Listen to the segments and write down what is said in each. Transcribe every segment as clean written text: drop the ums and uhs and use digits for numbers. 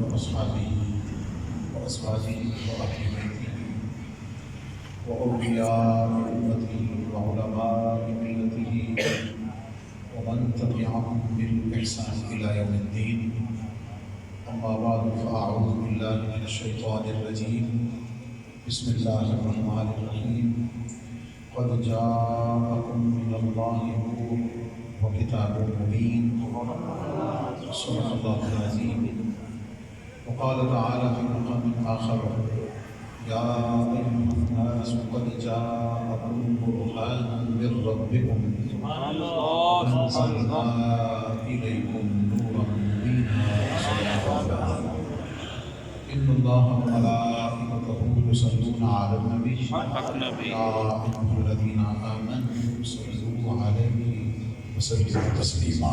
وأصحابه وأزواجه وأهل بيته وأولياء أمته وعلماء ملته ومن تبعهم بالإحسان إلى يوم الدين. أما بعد فأعوذ بالله من الشيطان الرجيم. بسم الله الرحمن الرحيم. قد جاءكم من الله نور وكتاب مبين. صدق الله العظيم. وقال تعالى في مقام آخر: يا أيها الناس قد جاءكم برهان من ربكم وأنزلنا إليكم نورا مبينا. إن الله وملائكته يصلون على النبي يا أيها الذين آمنوا صلوا عليه وسلموا تسليما.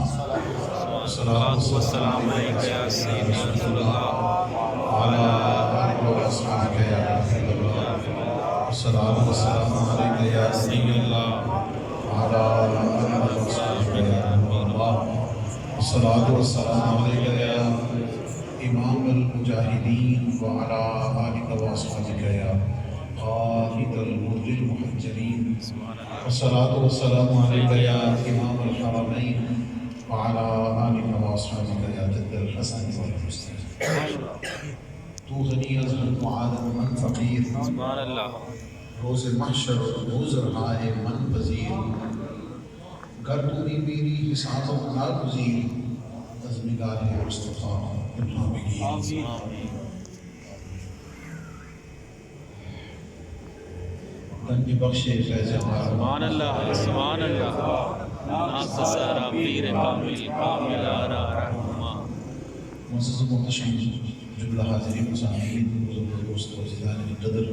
الصلاة والسلام عليك يا سيدنا رسول الله وعلى آلك وأصحابك يا رسول الله. الصلاة والسلام عليك يا سيد الله وعلى آلك وأصحابك يا رسول الله. الصلاة والسلام عليك يا إمام المجاهدين وعلى آلك وأصحابك يا قائد الغر المحجلين. والصلاة والسلام عليك يا إمام الحرمين وعلى آلك وأصحابك يا جد الحسن والحسين. تو غنی از ہر معادن من فقیر، سبحان اللہ. روز محشر عذر ہائے من پذیر. گر تو بھی میری حساب و ناگزیر، از نگاہ مصطفیٰ ابن بگیر. گنج بخش فیض ہمارا سبحان اللہ سبحان اللہ. ناصر سارا پیر کامل کامل آرا رحمہ. معزز و محتشم جملہ حاضرین مسامعین، بزرگ دوست و عزیزان قدر،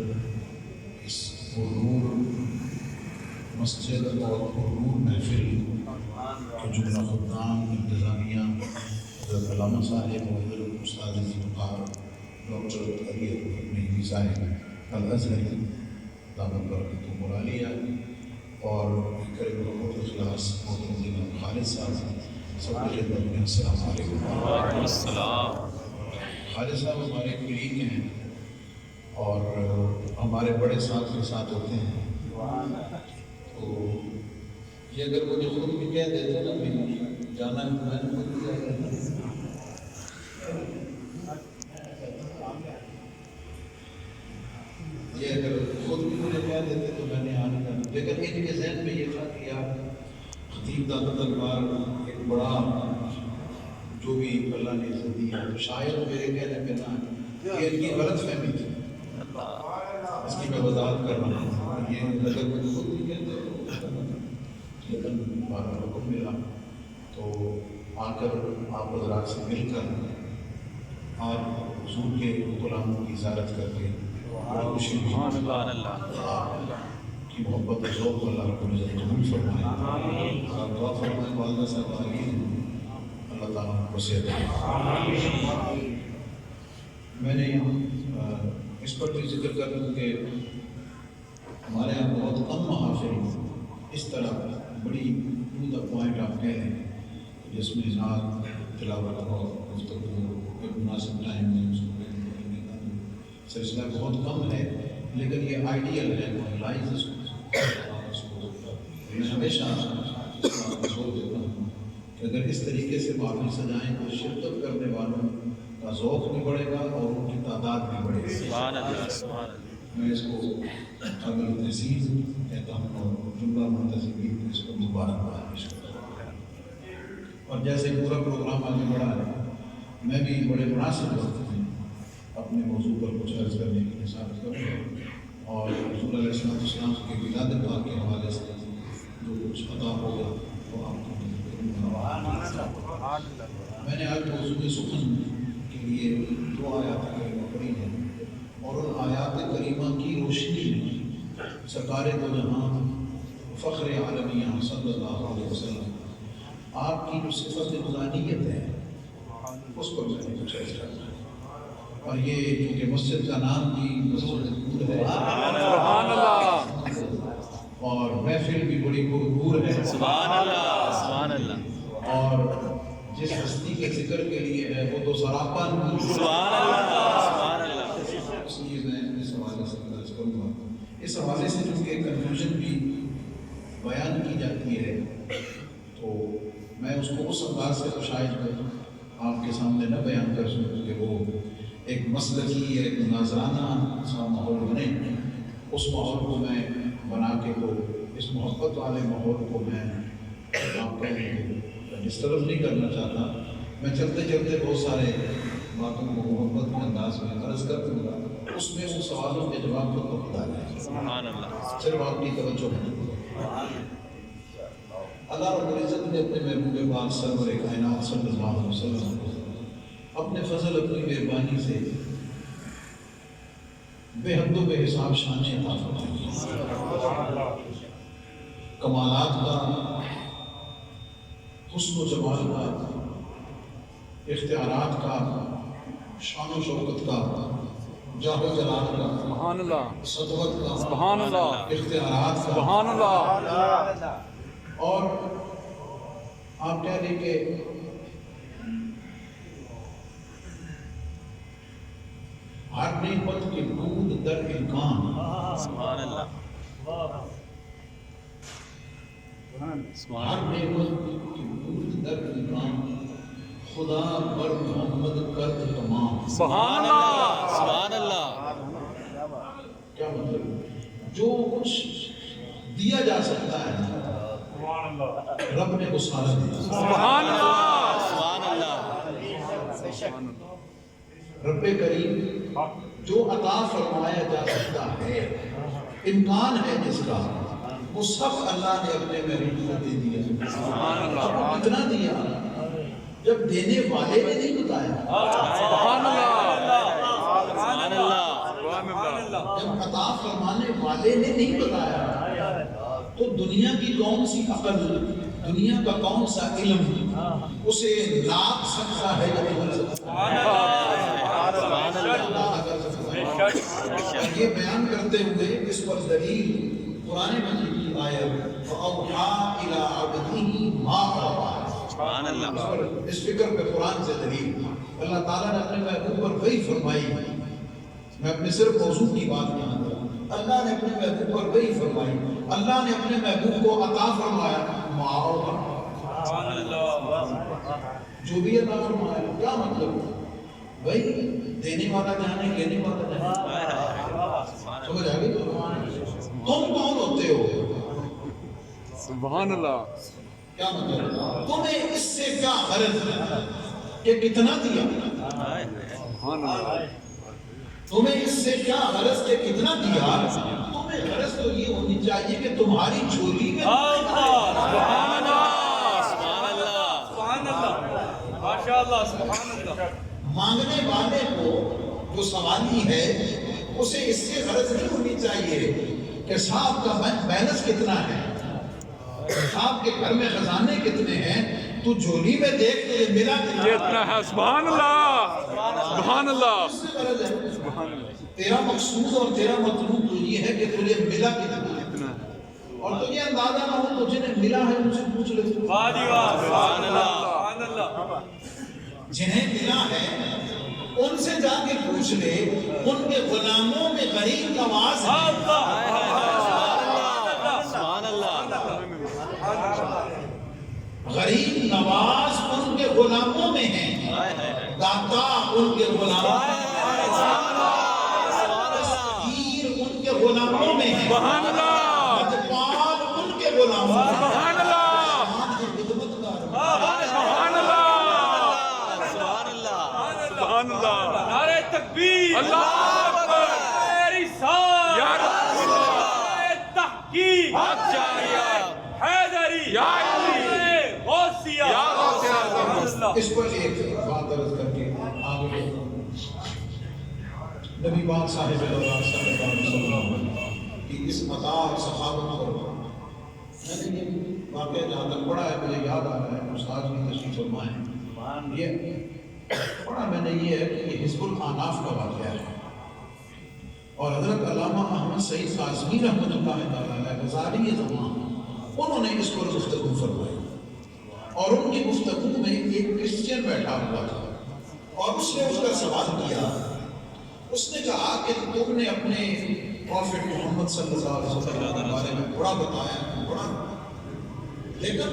اس پرنور مسجد اور پرنور محفل کے جملہ خدام انتظامیہ حضرت علامہ صاحب و حضرت استاد عزیز وقار ڈاکٹر علی ابن صاحب الازہری دامت برکتہ ملالیہ، اور کریم رحمت اخلاص محترم خالد صاحب، سب کی خدمت میں السلام علیکم. وعلیکم السلام. خالد صاحب ہمارے کلیگ ہیں اور ہمارے بڑے ساتھ کے ساتھ ہوتے ہیں. تو یہ اگر مجھے خود بھی کہہ دیتے نا بھی جانا ہے تو میں نے خود بھی کہہ دیتا. یہ اگر خود بھی مجھے کہہ دیتے تو میں نے آنے کا، لیکن ان کے ذہن میں یہ تھا کہ آپ خطیب داتا دربار ایک بڑا جو بھی اللہ نے عزت دی ہے، تو شاید میرے کہنے پہ نہ یہ ان کی غلط فہمی تھی، اس کی میں وضاحت کر رہا ہوں. یہ اگر مجھے خود بھی کہتے لیکن ہمارا حکم ملا تو آ کر آپ حضرات سے مل کر اور حضور کے غلاموں کی زیارت کر کے بڑی خوشی ہوئی. سبحان اللہ. کی محبت و ذوق اللہ رب العزت قبول فرمائے. اور دعا فرمائے والدہ صاحب علیہ اللہ تعالیٰ کو صحت دے. میں نے اس پر بھی ذکر کر دوں کہ ہمارے یہاں بہت کم محافل اس طرح بڑی ٹو دا پوائنٹ آپ کہہ لیں جس میں نعت تلاوت اور گفتگو ایک مناسب ٹائم میں اس کو کرنے کا سلسلہ بہت کم ہے، لیکن یہ آئیڈیل ہے. لائز اس کو میں ہمیشہ اس بات کو زور دیتا ہوں کہ اگر اس طریقے سے محفل سجائیں تو شرکت کرنے والوں کا ذوق بھی بڑھے گا اور ان کی تعداد بھی بڑھے گی. سبحان اللہ سبحان اللہ. میں اس کو قابل تحسین کہتا ہوں اور جملہ منتظمین اس کو مبارکباد پیش کرتا ہوں. اور جیسے پورا پروگرام آگے بڑھا ہے، میں بھی بڑے مناسب وقت میں اپنے موضوع پر کچھ عرض کرنے کی نصیحت کروں اور رسول علیہ السلام کے ولادت پاک کے حوالے سے جو کچھ عطا ہوگا وہ آپ کو میں نے آج موضوع سخن کے لیے 2 آیات کریمہ پڑھی ہیں اور ان آیات کریمہ کی روشنی میں سرکار دو جہاں فخر عالمیہ صلی اللہ علیہ وسلم آپ کی جو صفت ذانیت ہے اس پر میں نے کچھ عرض کرنا ہے. اور یہ کیونکہ مسجد کا نام بھی مسجد نور ہے اور محفل بھی بڑی پرنور ہے. سبحان اللہ سبحان اللہ. اور جس ہستی کے ذکر کے لیے ہے وہ تو سراپا نور ہے۔ سبحان اللہ، سبحان اللہ۔ اس لیے میں اس حوالے سے درج کروں گا۔ اس حوالے سے چونکہ کنفیوژن بھی بیان کی جاتی ہے تو میں اس کو اس انداز سے شاید آپ کے سامنے نہ بیان کر سکوں کہ وہ ایک مسلکی ایک مناظرانہ سا ماحول بنے۔ اس ماحول کو میں بنا کے تو اس محبت والے ماحول کو میں آپ کو ڈسٹرب نہیں کرنا چاہتا۔ میں چلتے چلتے بہت سارے باتوں کو محبت کے انداز میں عرض کر دوں گا، اس میں ان سوالوں کے جواب کو بتا ہے۔ سبحان اللہ۔ صرف آپ کی توجہ ہے۔ اللہ رب العزت نے اپنے محبوب پاک سرور کائنات صلی اللہ علیہ وسلم کو اپنے فضل اپنی مہربانی سے بے حد و بے حساب شانیں عطا فرمائی، کمالات کا، حسن و جمال کا، اختیارات کا، شان و شوکت کا، جاہ و جلال کا، سبحان اللہ، صدوت کا، سبحان اللہ، اختیارات کا، سبحان اللہ۔ اور آپ کہہ لیں کہ ہر نعمت کے بود در امکان، سبحان اللہ، سبحان ہر اللہ۔ نعمت کے بود در امکان، خدا بر محمد کرد تمام۔ سبحان اللہ، سبحان اللہ۔ کیا مطلب؟ جو کچھ دیا جا سکتا ہے رب نے وہ سارا دیا۔ سبحان اللہ، سبحان اللہ۔ رب کریم جو عطا فرمایا جا سکتا ہے، امکان ہے جس کا، وہ سب اللہ نے اپنے محبوب کو دے دیا۔ سبحان اللہ، اب وہ کتنا دیا جب دینے والے نے نہیں بتایا، سبحان اللہ، سبحان اللہ۔ جب عطا فرمانے والے نے نہیں بتایا تو دنیا کی کون سی عقل، دنیا کا کون سا علم اسے ناپ سکتا ہے یا نہیں بن سکتا؟ سبحان اللہ۔ اللہ کر سکتا ہے۔ یہ بیان کرتے ہوئے اس پر دلیل قرآن مجید کی آیت فَأَوْحَىٰ إِلَىٰ عَبْدِهِ مَا أَوْحَىٰ، سبحان اللہ۔ اس فکر پہ قرآن سے دلیل اللہ تعالیٰ نے اپنے محبوب پر وہی فرمائی۔ میں اپنے صرف موضوع کی بات یہاں کروں، اللہ نے اپنے محبوب پر وہی فرمائی، اللہ نے اپنے محبوب کو عطا فرمایا ما أوحىٰ، جو بھی عطا فرمایا۔ کیا مطلب؟ وہی دینے والا جانے، لینے والا جانے۔ سمجھ آ گئی؟ تم کون ہوتے ہو؟ سبحان اللہ، کیا مطلب؟ تمہیں اس سے کیا غرض ہے کہ کتنا دیا؟ سبحان اللہ، تمہیں اس سے کیا غرض کہ کتنا دیا؟ تمہیں غرض تو یہ ہونی چاہیے کہ تمہاری جھولی میں سبحان اللہ، سبحان اللہ، سبحان اللہ، ماشاء اللہ، سبحان اللہ۔ مانگنے والے کو جو سوالی ہے اسے اس سے غرض نہیں ہونی چاہیے کہ صاحب کا بیلنس کتنا ہے، صاحب کے گھر میں خزانے کتنے ہیں، تو جھولی میں دیکھ تجھے ملا یہ اتنا ہے، سبحان اللہ، سبحان اللہ، اس سے غرض ہے۔ تیرا مقصود اور تیرا مطلوب تو یہ ہے کہ تجھے ملا کتنا ہے، اور تجھے اندازہ نہ ہو تو جنہیں ملا ہے ان سے پوچھ لے۔ سبحان اللہ۔ جنہیں ملا ہے ان سے جا کے پوچھ لے، ان کے غلاموں میں غریب نواز ہے۔ سبحان اللہ۔ غریب نواز ان کے غلاموں میں ہیں، داتا ان کے غلاموں میں ہیں، تسخیر ان کے غلاموں میں ہیں، مدپال ان کے غلاموں میں ہیں، سبحان اللہ، آسمان کے خدمتگار سبحان اللہ، سبحان اللہ۔ سبحان اللہ، نعرہ تکبیر، اللہ اکبر، رسالت، یا رسول اللہ، تحقیق، حیدری، یا علی، غوثیہ، یا غوث اعظم۔ اس پر ایک بات عرض کر کے آگے بڑھوں۔ نبی پاک صاحب اللہ صلی اللہ علیہ وسلم کی اس عطا اور سخاوت پر میں نے یہ واقعہ جہاں تک پڑھا ہے مجھے یاد آ رہا ہے، استاد بھی تشریف فرمائیں، یہ پڑھا میں نے یہ ہے کہ یہ حزب الاناف کا واقعہ ہے، اور حضرت علامہ احمد سعید قاسمی رحمۃ اللہ تعالیٰ علیہ غزالی زمان انہوں نے اس پر گفتگو فرمائی۔ اور ان کی گفتگو میں ایک کرسچین بیٹھا ہوا تھا اور اس نے اس کا سوال کیا. اس نے کہا کہ تم نے اپنے پروفٹ محمد صلی اللہ علیہ وسلم کے بارے میں بڑا بتایا بڑا، لیکن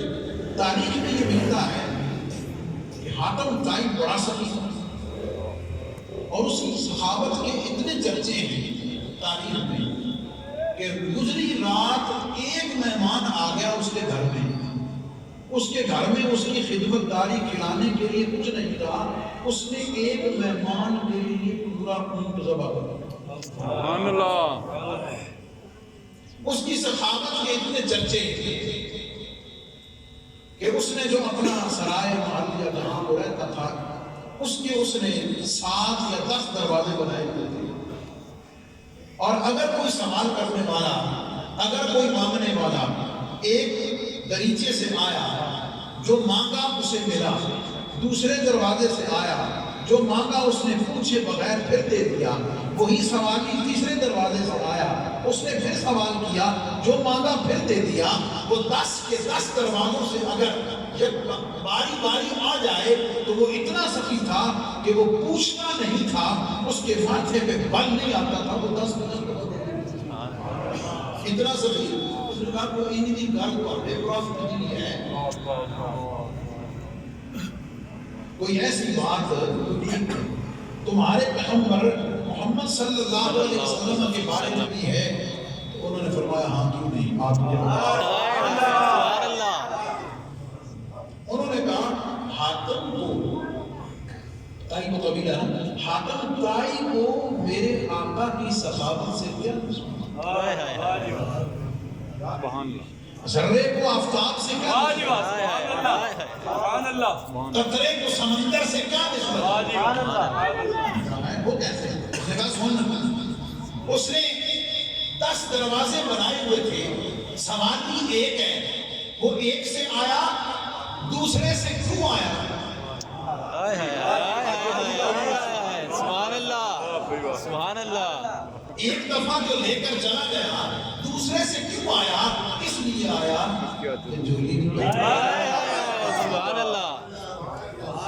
تاریخ میں یہ ملتا ہے کہ حاتم طائی بڑا سخی تھا اور اس کی صحابت کے اتنے چرچے ہیں تاریخ میں کہ گزری رات ایک مہمان آ گیا اس کے گھر میں، اس کے گھر میں اس کی خدمت داری کھلانے کے لیے کچھ نہیں تھا، اس نے ایک مہمان کے لیے پورا اونٹ ذبح کر دیا. سبحان اللہ. اس کی سخاوت کے اتنے چرچے کہ اس نے جو اپنا سرائے محل یا جہاں وہ رہتا تھا اس نے 7 یا 10 دروازے بنائے ہوئے تھے، اور اگر کوئی سوال کرنے والا، اگر کوئی مانگنے والا ایک دریچے سے آیا، جو مانگا اسے ملا، دوسرے دروازے سے آیا، جو مانگا اس نے پوچھے بغیر پھر دے دیا، وہی سوالی تیسرے دروازے سے آیا، اس نے پھر سوال کیا، جو مانگا پھر دے دیا. وہ 10 کے 10 دروازوں سے اگر باری باری آ جائے تو وہ اتنا سخی تھا کہ وہ پوچھنا نہیں تھا، اس کے ماتھے پہ بل نہیں آتا تھا، وہ 10 اتنا سخی. اس نے کہا کہ ان کی گل پڑھے پروفٹ نہیں ہے، کوئی ایسی بات تمہارے پیغمبر محمد صلی اللہ علیہ وسلم کے بارے میں بھی ہے؟ تو انہوں نے فرمایا ہاں کیوں نہیں، آپ نے انہوں نے کہا حاتم کو طائی کو قبیلہ ہے، حاتم طائی کو میرے آقا کی سخاوت سے کیا ذرے کو آفتاب سے کیا قطرے کو سمندر سے کیا وہ کیسے؟ اس نے کہا سن، اس نے 10 دروازے بنائے ہوئے تھے، سوالی ایک ہے، وہ ایک سے آیا، دوسرے سے کیوں آیا؟ سبحان اللہ سبحان اللہ. ایک دفعہ جو لے کر چلا گیا، دوسرے سے کیوں آیا؟ اس لیے آیا کہ جولی نہیں سبحان اللہ.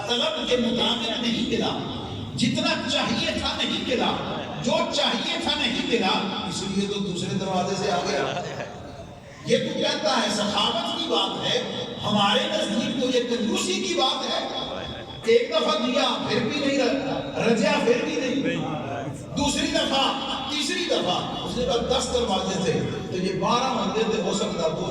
طلب کے مطابق نہیں ملا، جتنا چاہیے تھا نہیں ملا، جو چاہیے تھا نہیں ملا، اس لیے تو دوسرے دروازے سے آ گیا. یہ تو کہتا ہے سخاوت کی بات ہے، ہمارے نزدیک تو یہ کنجوسی کی بات ہے. ایک دفعہ دیا پھر بھی نہیں رجیا، پھر بھی نہیں، دوسری دفعہ، تیسری دفعہ. اس نے کہا 10 دروازے تھے تو یہ 12 بندے تھے، ہو سکتا 2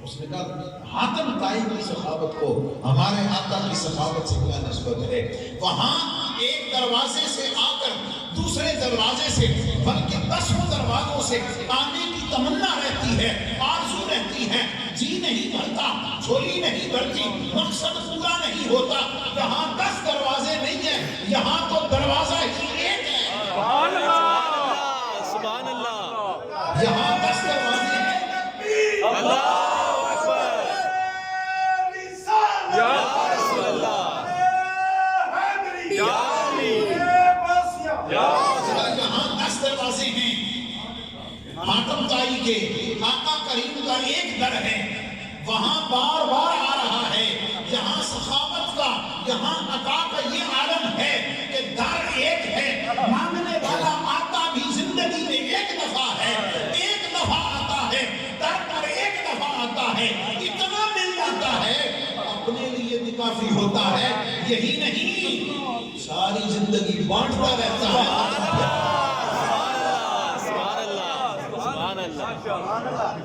اس نے کہا حاتم طائی کی سخاوت کو ہمارے آقا کی سخاوت سے کیا نسبت ہے؟ وہاں ایک دروازے سے آ کر دوسرے دروازے سے، بلکہ 10 دروازوں سے آنے کی تمنا رہتی ہے، آرزو رہتی ہے، جی نہیں بھرتا، جھولی نہیں بھرتی، مقصد پورا نہیں ہوتا. یہاں 10 دروازے نہیں ہیں، یہاں تو دروازہ ہی ایک ہے. سبحان اللہ سبحان اللہ. یہاں 10 دروازے ہیں. اللہ یہاں 10 دروازے ہیں. حاتم طائی کے آقا کریم کا ایک در ہے، وہاں بار بار آ رہا ہے. یہاں سخاوت کا، یہاں عطا کا یہ عالم ہے کہ در ایک ہے، مانگنے والا آتا بھی زندگی میں ایک دفعہ ہے، ایک دفعہ آتا ہے، در پر ایک دفعہ آتا ہے، اتنا مل جاتا ہے اپنے لیے بھی کافی ہوتا ہے. یہی نہیں ساری زندگی بانٹتا رہتا ہے.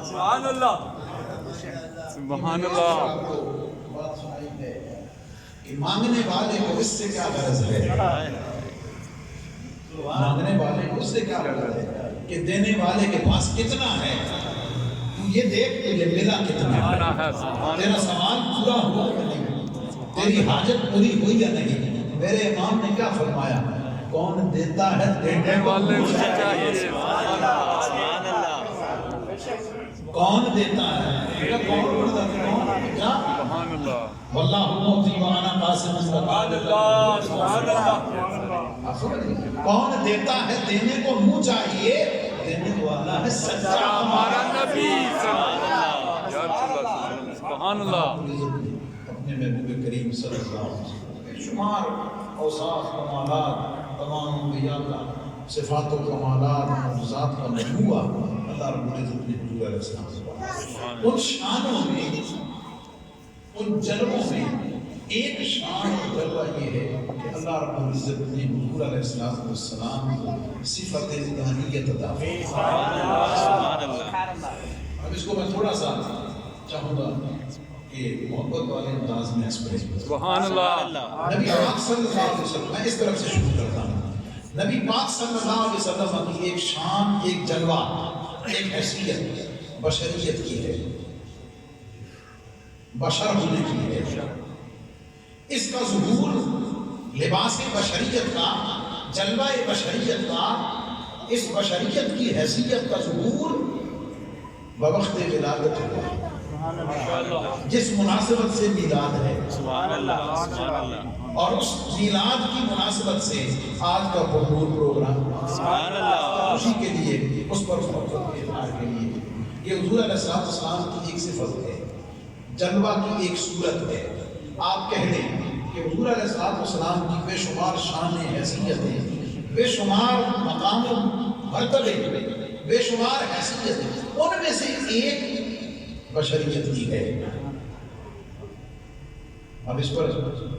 سبحان اللہ. سبحان اللہ. بات سنائی ہے کہ مانگنے والے کو اس سے کیا غرض ہے، مانگنے والے کو اس سے کیا غرض ہے کہ دینے والے کے پاس کتنا ہے. تو یہ دیکھ کہ یہ ملا کتنا ہے، تیرا سوال پورا ہوا یا نہیں، تیری حاجت پوری ہوئی یا نہیں. میرے امام نے کیا فرمایا؟ کون دیتا ہے دینے والے کو چاہیے. کون دیتا ہے؟ کون کیا؟ سبحان اللہ. واللہ موتی وانا قاسم. سبحان اللہ سبحان اللہ. کون دیتا ہے دینے کو منہ چاہیے، دینے والا ہے سچا ہمارا نبی صلی اللہ سبحان اللہ اپنے محبوب کریم صلی اللہ علیہ وسلم بے شمار اوصاف کمالات تمام انبیاء کا صفات و کمالات معجزات کا مجموعہ اللہ رب العزت نے حضور علیہ السلام سے ان شانوں میں ان جلووں میں ایک شان اور جلوہ یہ ہے کہ اللہ رب العزت نے حضور علیہ السلام کو صفت الہیت عطا فرمائی۔ اب اس کو میں تھوڑا سا چاہوں گا کہ محبت والے انداز میں ایکسپریس کروں۔ سبحان اللہ نبی پاک صلی اللہ علیہ وسلم، میں اس طرف سے شروع کرتا ہوں، نبی پاک صلی اللہ علیہ وسلم کی ایک شان، ایک جلوہ، ایک حیثیت بشریت کی ہے، بشر ہونے کی ہے۔ اس کا ظہور لباس بشریت کا، جلوہ بشریت کا، اس بشریت کی حیثیت کا ظہور بوقت ولادت ہوا، جس مناسبت سے میلاد ہے، سبحان اللہ سبحان اللہ اور اس میلاد کی مناسبت سے آج کا بھرپور پروگرام سبحان اللہ خوشی کے لیے، اس پر محبت کے اظہار کے لیے، یہ حضور علیہ السلام کی ایک صفت ہے، جلوہ کی ایک صورت ہے۔ آپ کہہ لیں کہ حضور علیہ السلام کی بے شمار شان حیثیتیں، بے شمار مقام و مرتبے، بے شمار حیثیتیں، ان میں سے ایک بشریت کی ہے۔ اب اس پر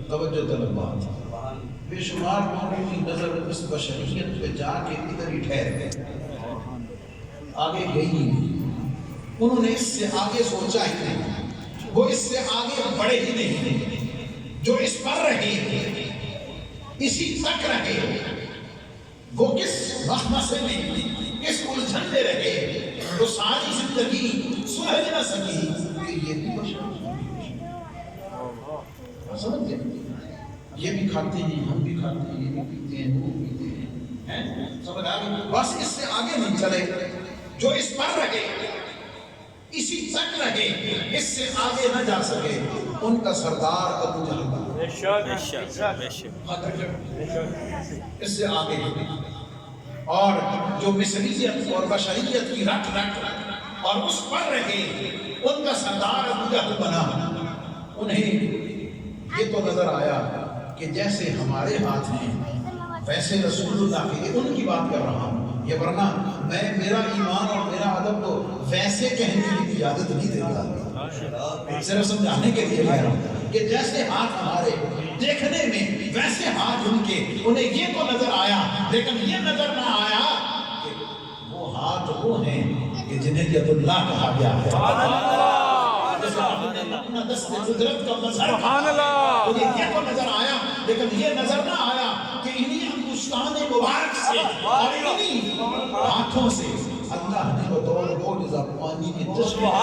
توجہ طلب بات، بے شمار لوگوں کی نظر اس بشریت پہ جا کے ادھر ہی ٹھہر گئے، آگے گئی نہیں، انہوں نے اس سے آگے سوچا ہی نہیں، وہ اس سے آگے بڑھے ہی نہیں، جو اس پر رہے اسی تک رہے، وہ کس مخمصے میں، کس الجھن میں رہے، وہ ساری زندگی سلجھ نہ سکی کہ یہ بھی بشر، سمجھ گئے؟ یہ بھی کھاتے ہیں، ہم بھی کھاتے ہیں، یہ بھی پیتے ہیں، وہ بھی پیتے ہیں، سمجھ آگے؟ بس اس سے آگے نہیں چلے، جو اس پر رہے اسی تک رہے، اس سے آگے نہ جا سکے، ان کا سردار ابو جہل تھا، بے شک بے شک اس سے آگے اور جو مصریت اور بشریت کی رکھ اور اس پر رہے، ان کا سردار ابو جہل بنا۔ انہیں یہ تو نظر آیا کہ جیسے ہمارے ہاتھ ہیں ویسے رسول اللہ کے، ان کی بات کر رہا ہوں، یہ ورنہ میں میرا ایمان اور میرا ادب تو ویسے کہنے کی اجازت نہیں دیتا، صرف سمجھانے کے لیے کہہ رہا ہوں کہ جیسے ہاتھ ہمارے دیکھنے میں ویسے ہاتھ ان کے، انہیں یہ تو نظر آیا، لیکن یہ نظر نہ آیا کہ وہ ہاتھ وہ ہیں کہ جنہیں ید اللہ کہا گیا ہے، اپنا دست قدرت کا مظہر، انہیں یہ تو نظر آیا، لیکن یہ نظر نہ آیا کہ انہیں انگشتان مبارک سے اور انہیں ہاتھوں سے اللہ نے بطور معجزہ پانی کی تشریح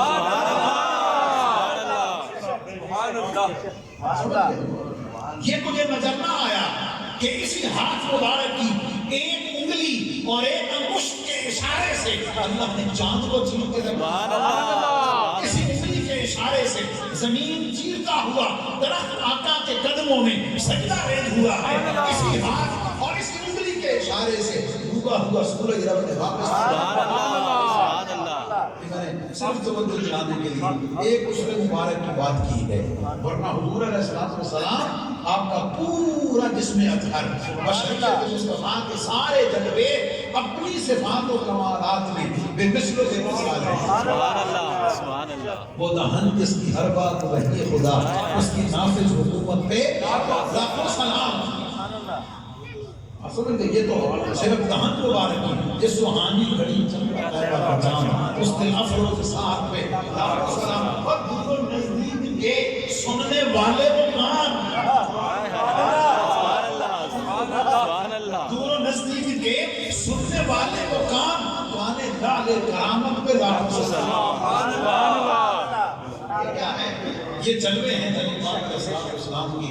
یہ تجھے نظر نہ آیا کہ اسی ہاتھ مبارک کی ایک انگلی اور ایک انگشت کے اشارے سے اللہ نے چاند کو چیر کے رکھا، اسی انگلی کے اشارے سے زمین چیرتا ہوا درخت آقا کے قدموں میں سجدہ ریز ہوا ہے، اسی ہاتھ اور اسی انگلی کے اشارے سے ڈوبا ہوا سورج رب نے واپس میں نے صرف توجہ دلانے کے لیے ایک عشر مبارک کی بات کی ہے، ورنہ حضور علیہ السلام آپ کا پورا جسم اطہر بشریت مصطفیٰ کے سارے جلوے اپنی صفات و کمالات میں بے مثل و بے مثال ہے۔ سبحان اللہ سبحان اللہ، وہ دہن جس کی ہر بات وحی خدا، اس کی نافذ حکومت پہ لاکھوں سلام۔ سمجھ گئے؟ یہ تو صرف دہن مبارک کی جس سہانی گھڑی چمکا طیبہ کا چاند، اس دل افروز ساتھ پہ لاکھوں سلام۔ اور دور و نزدیک کے سننے والے وہ کان، دور و نزدیک کے سننے والے وہ کان، کانے لالے کرامت پہ لاکھوں سلام۔ یہ کیا ہے؟ یہ جلوے ہیں نبی پاک علیہ السلام کی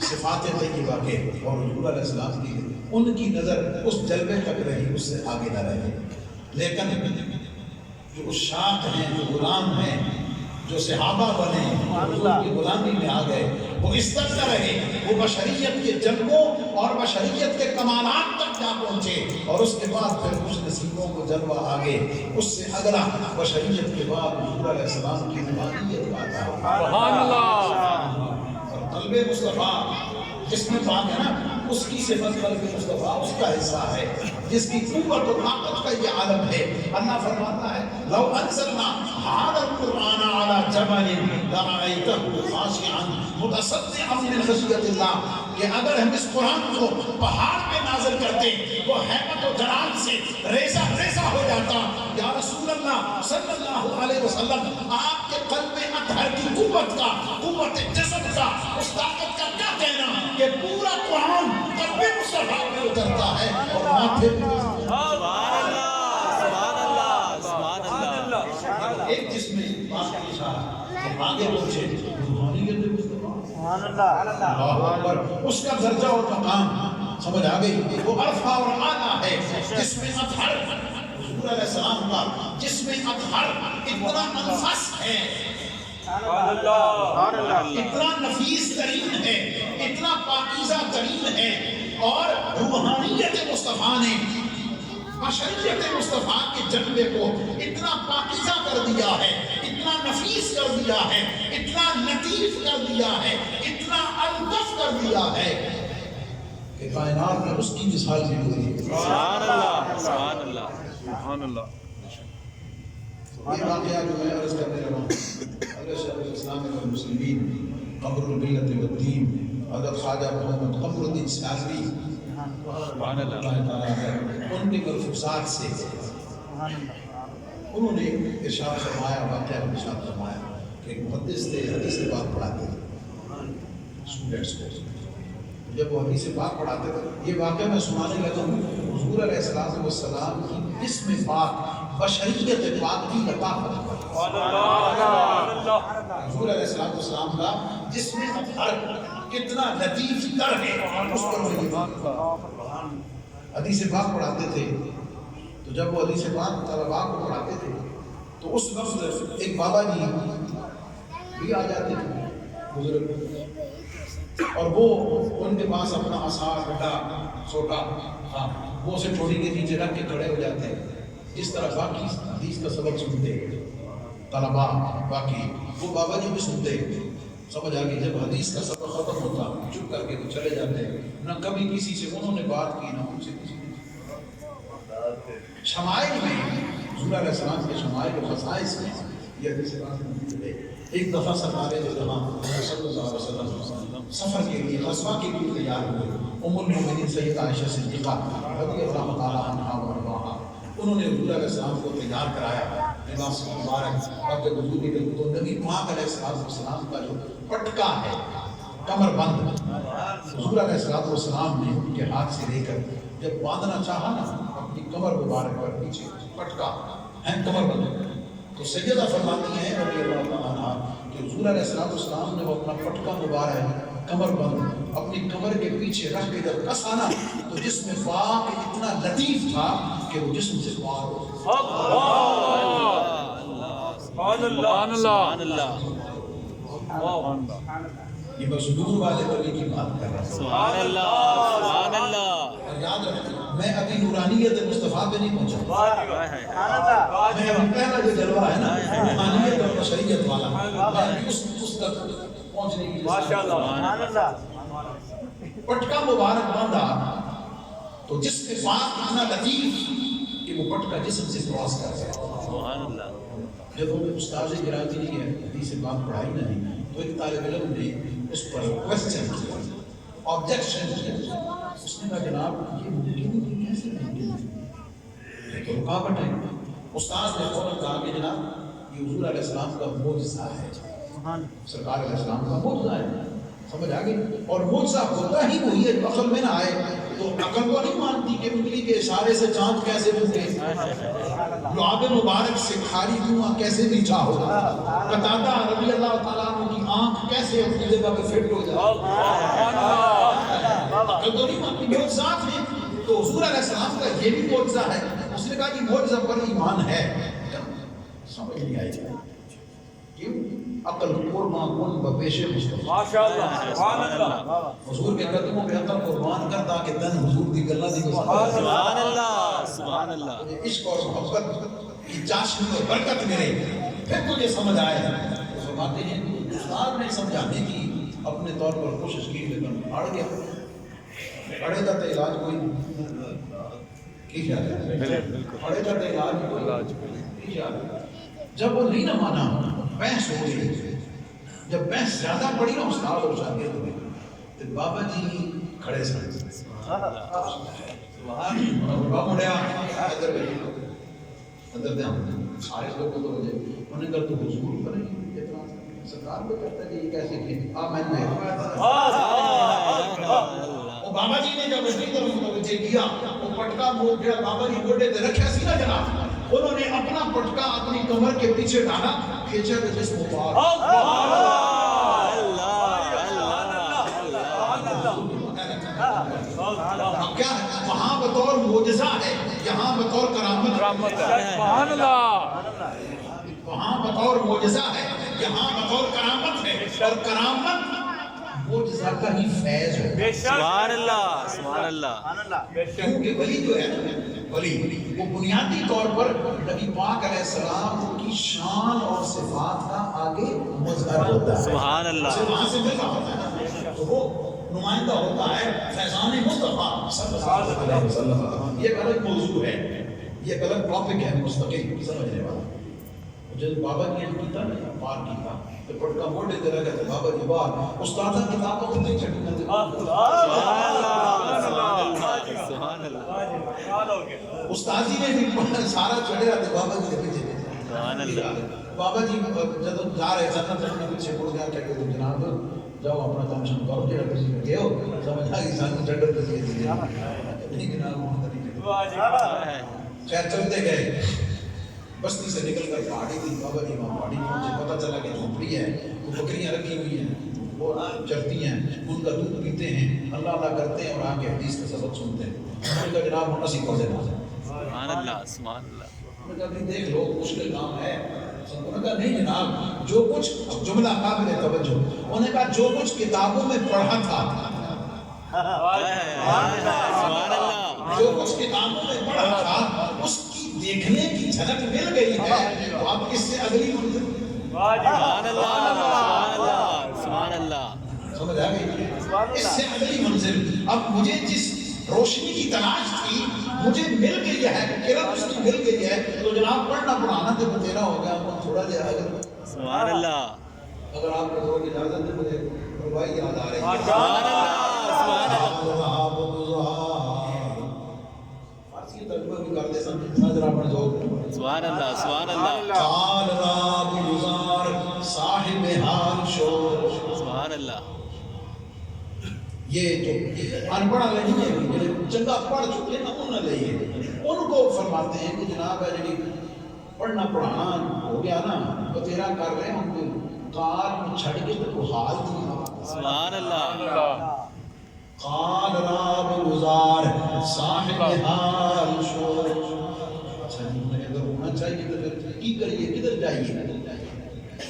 صفات طیبہ کے، اور حضور علیہ السلام کی ان کی نظر اس جلوے تک رہی، اس سے آگے نہ رہے، لیکن جو اشاق ہیں، جو غلام ہیں، جو صحابہ بنے حضور کی غلامی میں آ گئے وہ اس طرح نہ رہے، وہ بشریت کے جلووں اور بشریت کے کمالات تک جا پہنچے، اور اس کے بعد پھر کچھ نصیبوں کو جلوہ آگے اس سے اگلا بشریت کے بعد حضور علیہ السلام کی روحانیت آتا ہے۔ سبحان اللہ۔ اور قلب مصطفیٰ جس میں بات ہے نا، اس کی صفت قلب مصطفیٰ اس کا حصہ ہے، جس کی قوت و طاقت کا یہ عالم ہے۔ اللہ فرماتا ہے لو انزلنا هذا القرآن على جبل لرأيته خاشعا متصدعا من خشية الله، کہ اگر ہم اس قرآن کو پہاڑ پہ نازل کرتے وہ ہیبت و جلال سے ریزہ ریزہ ہو جاتا۔ یا رسول اللہ صلی اللہ علیہ وسلم، آپ کے قلب اطہر کی قوت کا، قوت جسم کا، اس طاقت کا کیا کہنا کہ پورا قرآن قلب مصطفیٰ میں اترتا ہے اور ماتھے پہ ایک جسم پاک کی اشارہ آگے پہنچے روحانیت مصطفیٰ، اللہ اکبر، اس کا درجہ اور مقام سمجھ آ گئی، وہ عرفہ اور اعلیٰ ہے۔ جسم اطہر حضور علیہ السلام کا جسم اطہر اتنا انفس ہے، اتنا نفیس ترین ہے، اتنا پاکیزہ ترین ہے، اور روحانیت مصطفیٰ نے بشریت مصطفیٰ کے جلوے کو اتنا پاکیزہ کر دیا ہے، اتنا نفیس کر دیا ہے، اتنا لطیف کر دیا ہے، اتنا الطف کر دیا ہے کہ کائنات میں اس کی مثال بھی ہوئی ہے۔ سبحان اللہ، سبحان اللہ، سبحان اللہ۔ یہ واقعہ جو میں عرض کرنے لگا ہوں، حضرت شیخ الاسلام والمسلمین قمر الملت والدین حضرت خواجہ محمد قمر الدین سیالوی سبحان اللہ، ان کے ملفوظات سے انہوں نے ارشاد فرمایا، واقعہ ارشاد فرمایا کہ ایک محدث تھے، حدیث پاک پڑھاتے تھے اسٹوڈنٹس کو۔ جب وہ حدیث پاک پڑھاتے تھے، یہ واقعہ میں سنانے لگا ہوں، حضور علیہ السلام کی جسم پاک بشریت پاک کی لطافت، حضور علیہ السلام کا جسم اطہر کتنا لطیف تر ہے، اس پر وہ حدیث پاک پڑھاتے تھے۔ تو جب وہ حدیث پاک طلباء کو پڑھاتے تھے تو اس وقت ایک بابا جی بھی آ جاتے تھے بزرگ، اور وہ ان کے پاس اپنا عصا ڈنڈا سوٹا وہ اسے ٹھوڑی کے نیچے رکھ کے کھڑے ہو جاتے، اس طرح باقی حدیث کا سبق سنتے طلباء، باقی وہ بابا جی بھی سنتے۔ سمجھ آ گئی، جب حدیث کا سبق ختم ہوتا چپ کر کے تو چلے جاتے، نہ کبھی کسی سے انہوں نے بات کی، نہ ان سے کسی نے۔ شمائل میں حضور علیہ السلام کے شمائل و خصائص میں یہ حدیث پاک موجود ہے۔ ایک دفعہ سرکار دو جہاں صلی اللہ علیہ وسلم سفر کے لیے، غزوہ کے لیے تیار ہوئے۔ ام المؤمنین سیدہ عائشہ صدیقہ رضی اللہ تعالیٰ عنہا و ارضاہا، انہوں نے حضور علیہ السلام کو تیار کرایا، لباس مبارک، وقت وضو کے لیے تو نبی پاک علیہ السلام کا جو پٹکا ہے، کمر بند، حضور علیہ السلام نے ان کے ہاتھ سے لے کر جب باندھنا چاہا نا اپنی کمر مبارک پر پیچھے پٹکا ہے کمر بند، تو سیدہ فرماتی ہیں رضی اللہ تعالیٰ عنہا کہ حضور علیہ السلام نے وہ اپنا پٹکا مبارک کمر بند اپنی کمر کے پیچھے رکھ کے جب کس آنا تو جسم پاک اتنا لطیف تھا کہ وہ جسم سے پار ہو۔ سبحان اللہ۔ یہ مزدور والے ولی کی بات کر رہا ہوں۔ سبحان اللہ، سبحان اللہ۔ اور یاد رکھیں میں ابھی نورانیت مصطفیٰ پہ نہیں پہنچا، میں ابھی پہلا جو جلوہ ہے نا روحانیت اور بشریت والا، میں ابھی اس تک پہنچنے کی پٹکا مبارک باندھا تو جس کے پاک اتنا لطیف کہ وہ پٹکا جسم سے کراس کر گیا۔ سبحان اللہ۔ جب ہمیں استاذ گرامی نہیں ہے حدیث پاک پڑھائی نہیں تو ایک طالب علم نے اس پر کوسچن کیا، آبجیکشن کیا، اس نے کہا جناب یہ ممکن کیسے ممکن ہے، یہ تو رکاوٹ ہے۔ استاذ نے فوراً کہا کہ جناب یہ حضور علیہ السلام کا معجزہ ہے، سرکار علیہ السلام کا معجزہ ہے، سمجھ آ گئی۔ اور معجزہ ہوتا ہی وہی ہے جو عقل میں نہ آئے، تو عقل کو نہیں مانتی کہ انگلی کے اشارے سے چاند کیسے بنتے، لعاب مبارک سے کھاری دھواں کیسے نیچا ہوگا، قتادہ رضی اللہ تعالیٰ عنہ کی آنکھ کیسے اپنی جگہ پہ فٹ ہو جائے، عقل کو نہیں مانتی، معجزات ہیں۔ تو حضور علیہ السلام کا یہ بھی معجزہ ہے۔ اس نے کہا کہ معجزہ پر ایمان ہے، سمجھ نہیں آئی کیوں؟ عقل قربان کن بپیش مصطفیٰ ماشاءاللہ سبحان اللہ حضور کے قدموں پہ عقل قربان کر تاکہ تن حضور دی گلہ دی گزار سبحان اللہ سبحان اللہ عشق اور محبت کی چاشنی اور برکت ملے پھر تجھے سمجھ آئے فرماتے ہیں استاد نے سمجھانے کی اپنے طور پر کوشش کی لیکن اڑ گیا اڑے کا تو علاج کوئی کی خیال ہے اڑے کا تو علاج کوئی کی خیال ہے جب وہ نہیں نہ مانا بحث ہو گئی جب بحث زیادہ پڑی نا استاد اور شاگرد ہوئے تو بابا جی کھڑے سن بابا مڑیا ادھر بیٹھے ادھر دھیان سارے لوگ تو مجھے انہوں نے کہا تو حضور پر اتنا سرکار کو کہتا ہے کہ یہ کیسے کہ میں وہ بابا جی نے جب اسی طرح متوجہ کیا وہ پٹکا موڑ گیا بابا جی گوڈے تے رکھا سی نا جناب انہوں نے اپنا پٹکا اپنی کمر کے پیچھے ڈالا کھینچا تو جسم پار کیا ہے وہاں بطور معجزہ ہے یہاں بطور کرامت سبحان اللہ وہاں بطور معجزہ ہے یہاں بطور کرامت ہے اور کرامت معجزہ کا ہی فیض ہے سبحان اللہ سبحان اللہ کیونکہ ولی جو ہے ولی وہ بنیادی طور پر نبی پاک علیہ السلام کی شان اور صفات کا آگے مظہر ہوتا ہے سبحان اللہ وہاں سے مل رہا ہوتا ہے تو وہ نمائندہ ہوتا ہے فیضان مصطفیٰ صلی اللہ علیہ وسلم یہ ایک الگ موضوع ہے یہ ایک الگ ٹاپک ہے مستقل سمجھنے والا جب بابا کی کیتا نا پار کیتا تو پٹکا موٹے طرح کا بابا جی بار استاد کتابوں کو نہیں چھٹی نہ سبحان اللہ استاذی نے بھی سارا چڑھے رہتے بابا جی کے پیچھے سبحان اللہ بابا جی جب جا رہے تھے تو پیچھے مڑ گیا کہ جناب جاؤ اپنا کام شروع کرو جڑا کسی نے گئے ہو سمجھ آ گئی سانو چڑھ کر دیا نہیں جناب خیر چلتے گئے بستی سے نکل کر پہاڑی تھی بابا جی وہاں پہاڑی پہنچے پتہ چلا کہ جھونپڑی ہے وہ بکریاں رکھی ہوئی ہیں وہ چرتی ہیں ان کا دودھ پیتے ہیں اللہ اللہ کرتے ہیں اور آ کے حدیث کا سبق سنتے ہیں انہوں نے کہا جناب ہم اسی کو دینا سبحان اللہ سبحان اللہ انہوں نے کہا دیکھ لو مشکل کام ہے انہوں نے کہا نہیں جناب جو کچھ جملہ قابل توجہ انہوں نے کہا جو کچھ کتابوں میں پڑھا تھا سبحان اللہ جو کچھ کتابوں میں پڑھا تھا اس کی دیکھنے کی جھلک مل گئی ہے تو اب اس سے اگلی منزل سبحان اللہ سبحان اللہ سمجھ آ گئی اس سے اگلی منزل اب مجھے جس روشنی کی تلاش تھی مجھے مل گئی ہے کرم اس کی مل گئی ہے تو جناب پڑھنا پڑھانا تو تیرا ہو گیا تھوڑا دیر اگر سبحان اللہ اگر آپ کو تھوڑی اجازت دے مجھے ربائی یاد آ رہی ہے سبحان اللہ سبحان اللہ فارسی ترجمہ بھی کرتے سن ذرا پڑھ دو سبحان اللہ سبحان اللہ قال راب گزار صاحب حال شور سبحان اللہ یہ جو انپڑھا نہیں ہے جو چنگا پڑھ چکے نا انہوں نے لئے ان کو فرماتے ہیں کہ جناب ہے جنہی پڑھنا پڑھانا ہو گیا نا تو تیرا کر رہے ہیں ان کو کار چھڑ کے تو حال دیا سبحان اللہ قال راب گزار صاحب حال شور اچھا جی انہیں اگر ہونا چاہیے تو پھر کی کریے کدھر جائیے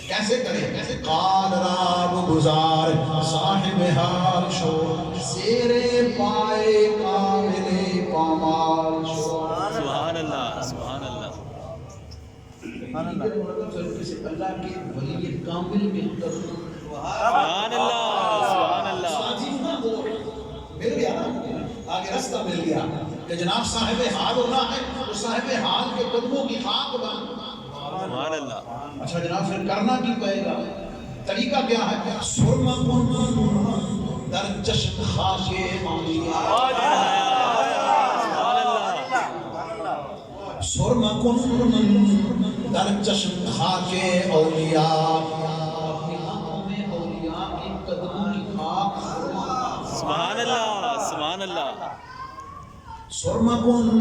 کیسے کریں قال راب گزار صاحب حال شور زیرے پائے کامل پامال شور سبحان اللہ سبحان اللہ اللہ کے ولی کامل کے سبحان اللہ سبحان اللہ مل گیا نا آگے راستہ مل گیا کہ جناب صاحب حال ہونا ہے تو صاحب حال کے قدموں کی خاک بن سبحان اللہ اچھا جناب پھر کرنا کی پائے گا طریقہ کیا ہے سرما کن در چشم خاک سرما کن در چشم خاک اولیاء اپنی آنکھوں میں اولیاء کی قدموں کی خاک سبحان اللہ سبحان اللہ سرما کن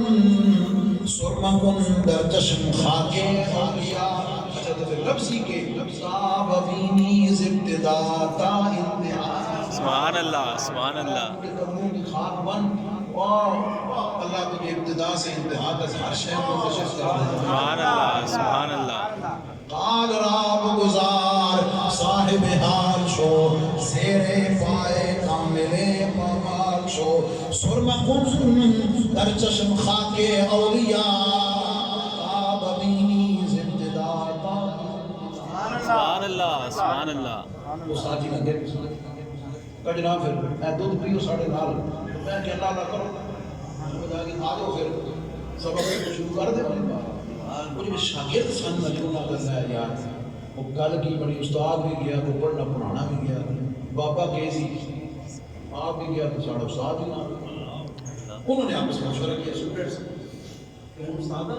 در چشم خاک اولیاء اچھا تو پھر لفظی کے لفظاب بینی ابتدا تا انتہا سبحان اللہ سبحان اللہ کے قدموں کی خاک بن اور اللہ تجھے ابتدا سے انتہا تک ہر شے کو کشف کر دے سبحان اللہ سبحان اللہ قال راب گزار صاحب حال شو زیر پائے کامل پامال شو سرم کن در چشم خاک اولیاء آب بینی زنددار سبحان اللہ سبحان اللہ استاد جی لگے کہ جناب پھر اے دودھ پیو ساڑھے نال میں کہ اللہ نہ کرو آجو پھر سبق شروع کر دے کچھ بھی شاگرد سن مجموعہ کرنا ہے یار وہ گل کی بڑی استاد بھی گیا تو پڑھنا پڑھانا بھی گیا بابا کے سی آپ بھی گیا تو ساڑھا استاد بھی نہ انہوں نے آپس میں مشورہ کیا اسٹوڈنٹس کہ استاد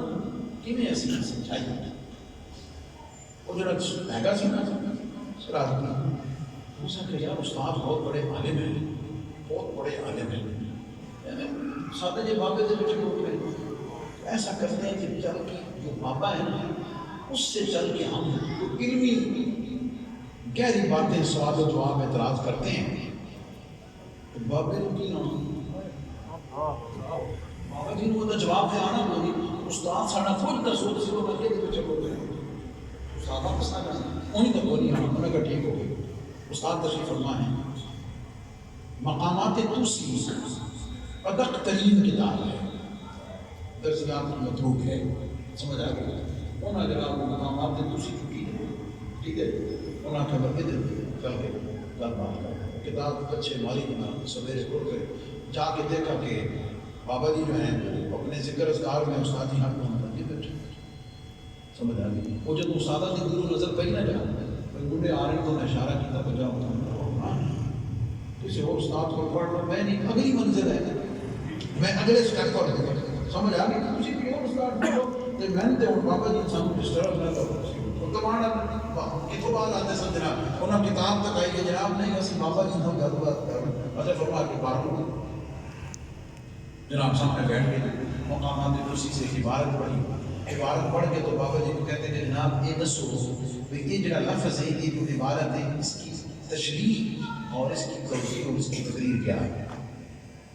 کی میں ایسی سمجھائی وہ جڑا مہنگا سی نا سراج کی اس نے کہا یار استاد بہت بڑے عالم ہیں بہت بڑے عالم ہیں سادے جی بابے دے بچے لوگ پہ ایسا کرتے ہیں کہ چل کے جو بابا ہے نا اس سے چل کے ہم علمی گہری باتیں سوال و جواب اعتراض کرتے ہیں تو بابے نے کی نا بابا جی نے وہ جواب دے آنا کوئی استاد ساڑا خود کا سوچ سی وہ بچے دے بچے لوگ استاد آپ اس طرح انہیں تو بولی آنا انہیں کہا ٹھیک ہو گئی استاد تشریف فرما ہے مقامات توسی ادق ترین کتاب ہے درسیات متروک ہے سمجھ آ گیا انہوں نے جناب مقامات توسی چکی ہے ٹھیک ہے انہوں نے خبر ادھر چل کے گل بات کر کتاب اچھے مالی بنا سویرے اٹھ کر جا کے دیکھا کہ بابا جی جو ہیں اپنے ذکر اذکار میں استاد جی ہاتھ میں بیٹھے بیٹھے سمجھ آ گئی وہ جب استادہ کی دور نظر پہ نہ جا بوڑھے آ رہے تو نے اشارہ کیا تو جاؤ کسی اور استاد کو پڑھ لو میں نہیں اگلی منزل ہے میں اگلے سٹیپ پر سمجھ آ گئی کسی بھی اور استاد پڑھو تو میں نے تو بابا جی سامنے ڈسٹرب نہ کرو تو مانا کتوں بعد آتے سن جناب انہوں نے کتاب تک آئی کہ جناب نہیں اسی بابا جی ہم گل بات کر اچھا فرما کے پاروں جناب سامنے بیٹھ کے مقامات کرسی سے عبارت پڑھی عبارت پڑھ کے تو بابا جی کو کہتے ہیں جناب یہ دسو یہ جڑا لفظ ہے یہ جو عبارت ہے اس کی تشریح اور اس کی توضیح اور اس کی تقریر کیا ہے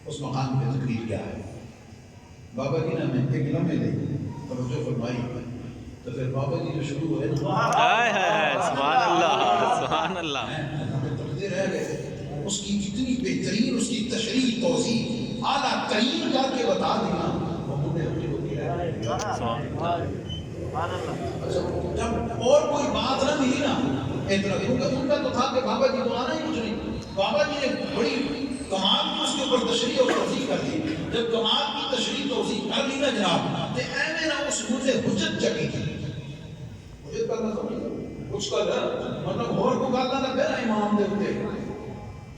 اس مقام پہ تقریر کیا ہے بابا جی نے ہمیں ایک لمحے لے توجہ فرمائی تو پھر بابا جی جو شروع ہوئے سبحان اللہ سبحان اللہ تقریر ہے اس کی اتنی بہترین اس کی تشریح توضیح اعلیٰ ترین کر کے بتا دینا وہ مجھے اپنی کو کیا ہے جب اور کوئی بات نہ ملی نا اتنا ان کا تو تھا کہ بابا جی تو آنا ہی کچھ نہیں بابا جی نے بڑی کمال کی اس کے اوپر تشریح اور توضیح کر دی جب کمال کی تشریح توضیح کر لی نا جناب تو اے میرا اس مجھے حجت جگی تھی حجت کرنا سمجھ کچھ کر مطلب اور کو گالا نہ پہنا امام دے ہوتے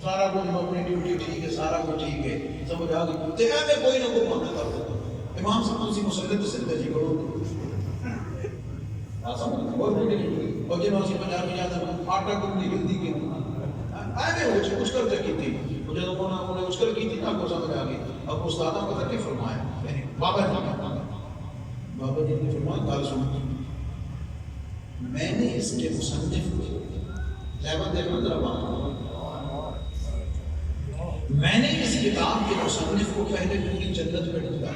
سارا کچھ اپنی ڈیوٹی ٹھیک ہے سارا کچھ ٹھیک ہے سمجھ آ گئی تو اے میں کوئی نہ کوئی ماننا کرتا امام صاحب اسی مسئلے پہ سلطے جی کرو اور جب اسی پنجاب میں جاتا ہوں آٹا کو نہیں گلتی کی آئے ہو اشکر جگی تھی مجھے تو انہوں نے اشکر کی تھی نا آپ کو سمجھ آگئی اب استادہ کو تک فرمایا بابا جی نے فرمایا کال سنتی میں نے اس کے مصنف کو لیبر دیکھنا ذرا بات میں نے اس کتاب کے مصنف کو پہلے پوری جنت میں ڈھونڈا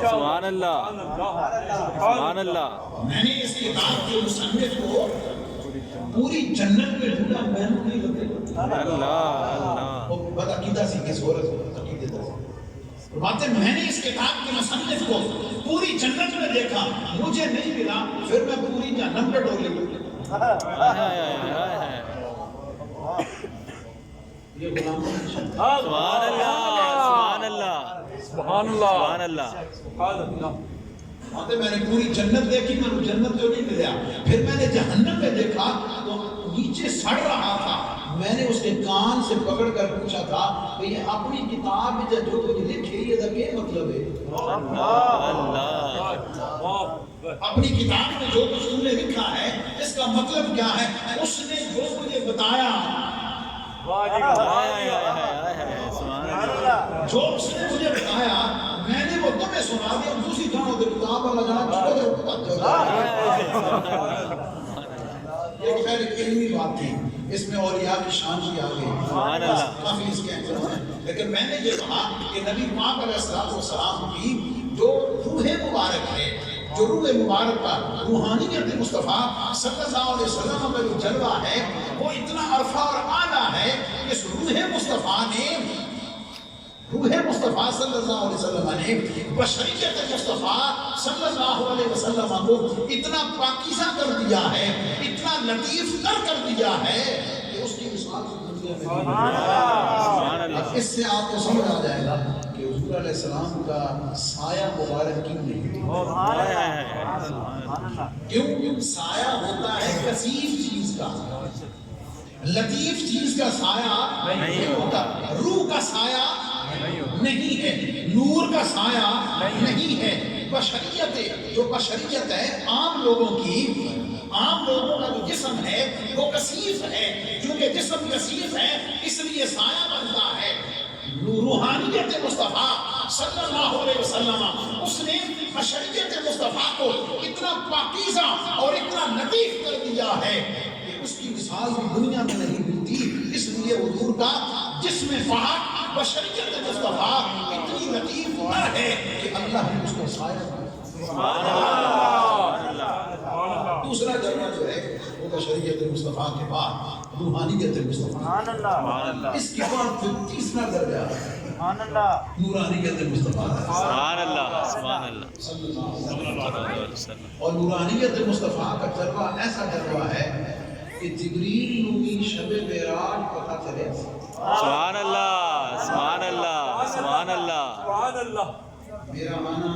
سبحان اللہ سبحان اللہ میں نے اس کتاب کے مصنف کو پوری جنت میں ڈھونڈا میں نے نہیں لگے اللہ وہ بات عقیدہ سی کس عورت عقیدہ سی باتیں میں نے اس کتاب کے مصنف کو پوری جنت میں دیکھا مجھے نہیں ملا پھر میں پوری جہنم پہ ڈول لی یہ غلام سبحان اللہ سبحان اللہ سبحان اللہ میں نے پوری جنت دیکھی میں جنت جو نہیں ملیا پھر میں نے جہنم میں دیکھا تو نیچے سڑ رہا تھا میں نے اس کے کان سے پکڑ کر پوچھا تھا کہ یہ اپنی کتاب میں جو کچھ لکھے یہ کیا مطلب ہے اپنی کتاب میں جو کچھ تم نے لکھا ہے اس کا مطلب کیا ہے اس نے جو مجھے بتایا جو اس نے مجھے بتایا میں نے وہ تمہیں سنا دیا دوسری جانو دے کتاب والا جانا یہ خیر علمی بات تھی اس میں اولیاء کی شان کی آگے کافی اس کے احترام ہیں لیکن میں نے یہ کہا کہ نبی پاک علیہ السلام کی جو روح مبارک ہے جو روح مبارک کا روحانیت مصطفیٰ صلی اللہ علیہ وسلم کا جو جلوہ ہے وہ اتنا عرفہ اور اعلیٰ ہے کہ اس روح مصطفیٰ صلی اللہ علیہ وسلم نے بشریت مصطفیٰ صلی اللہ علیہ وسلم کو اتنا پاکیزہ کر دیا ہے، اتنا لطیف کر دیا ہے کہ اس کی مثال اس سے آپ کو سمجھ آ جائے گا کہ حضور علیہ السلام کا سایہ مبارک کیوں نہیں؟ کیوں سایہ ہوتا ہے کثیف چیز کا، لطیف چیز کا سایہ نہیں ہوتا، روح کا سایہ نہیں ہے، نور کا سایہ نہیں ہے۔ بشریت جو بشریت ہے عام لوگوں کا جو جسم ہے وہ کثیف ہے، کیونکہ جسم کثیف ہے اس لیے سایہ بنتا ہے۔ روحانیت مصطفیٰ صلی اللہ علیہ وسلم اس نے بشریت مصطفیٰ کو اتنا پاکیزہ اور اتنا لطیف کر دیا ہے کہ اس کی مثال بھی دنیا میں نہیں ملتی، اس لیے حضور کا جسم پاک بشریت مصطفیٰ اتنی لطیف ہے کہ اللہ نے اس کو سایہ دوسرا جلوہ جو ہے وہ بشریت مصطفیٰ کے بعد روحانیت مصطفیٰ، اس کے بعد پھر تیسرا درجہ نورانیت مصطفیٰ صلی اللہ علیہ وسلم۔ اور نورانیت مصطفیٰ کا جلوہ ایسا جلوہ ہے کہ جبریل نوری شب معراج پتہ چلے۔ سبحان اللہ، سبحان اللہ، سبحان اللہ، سبحان اللہ۔ میرا معنی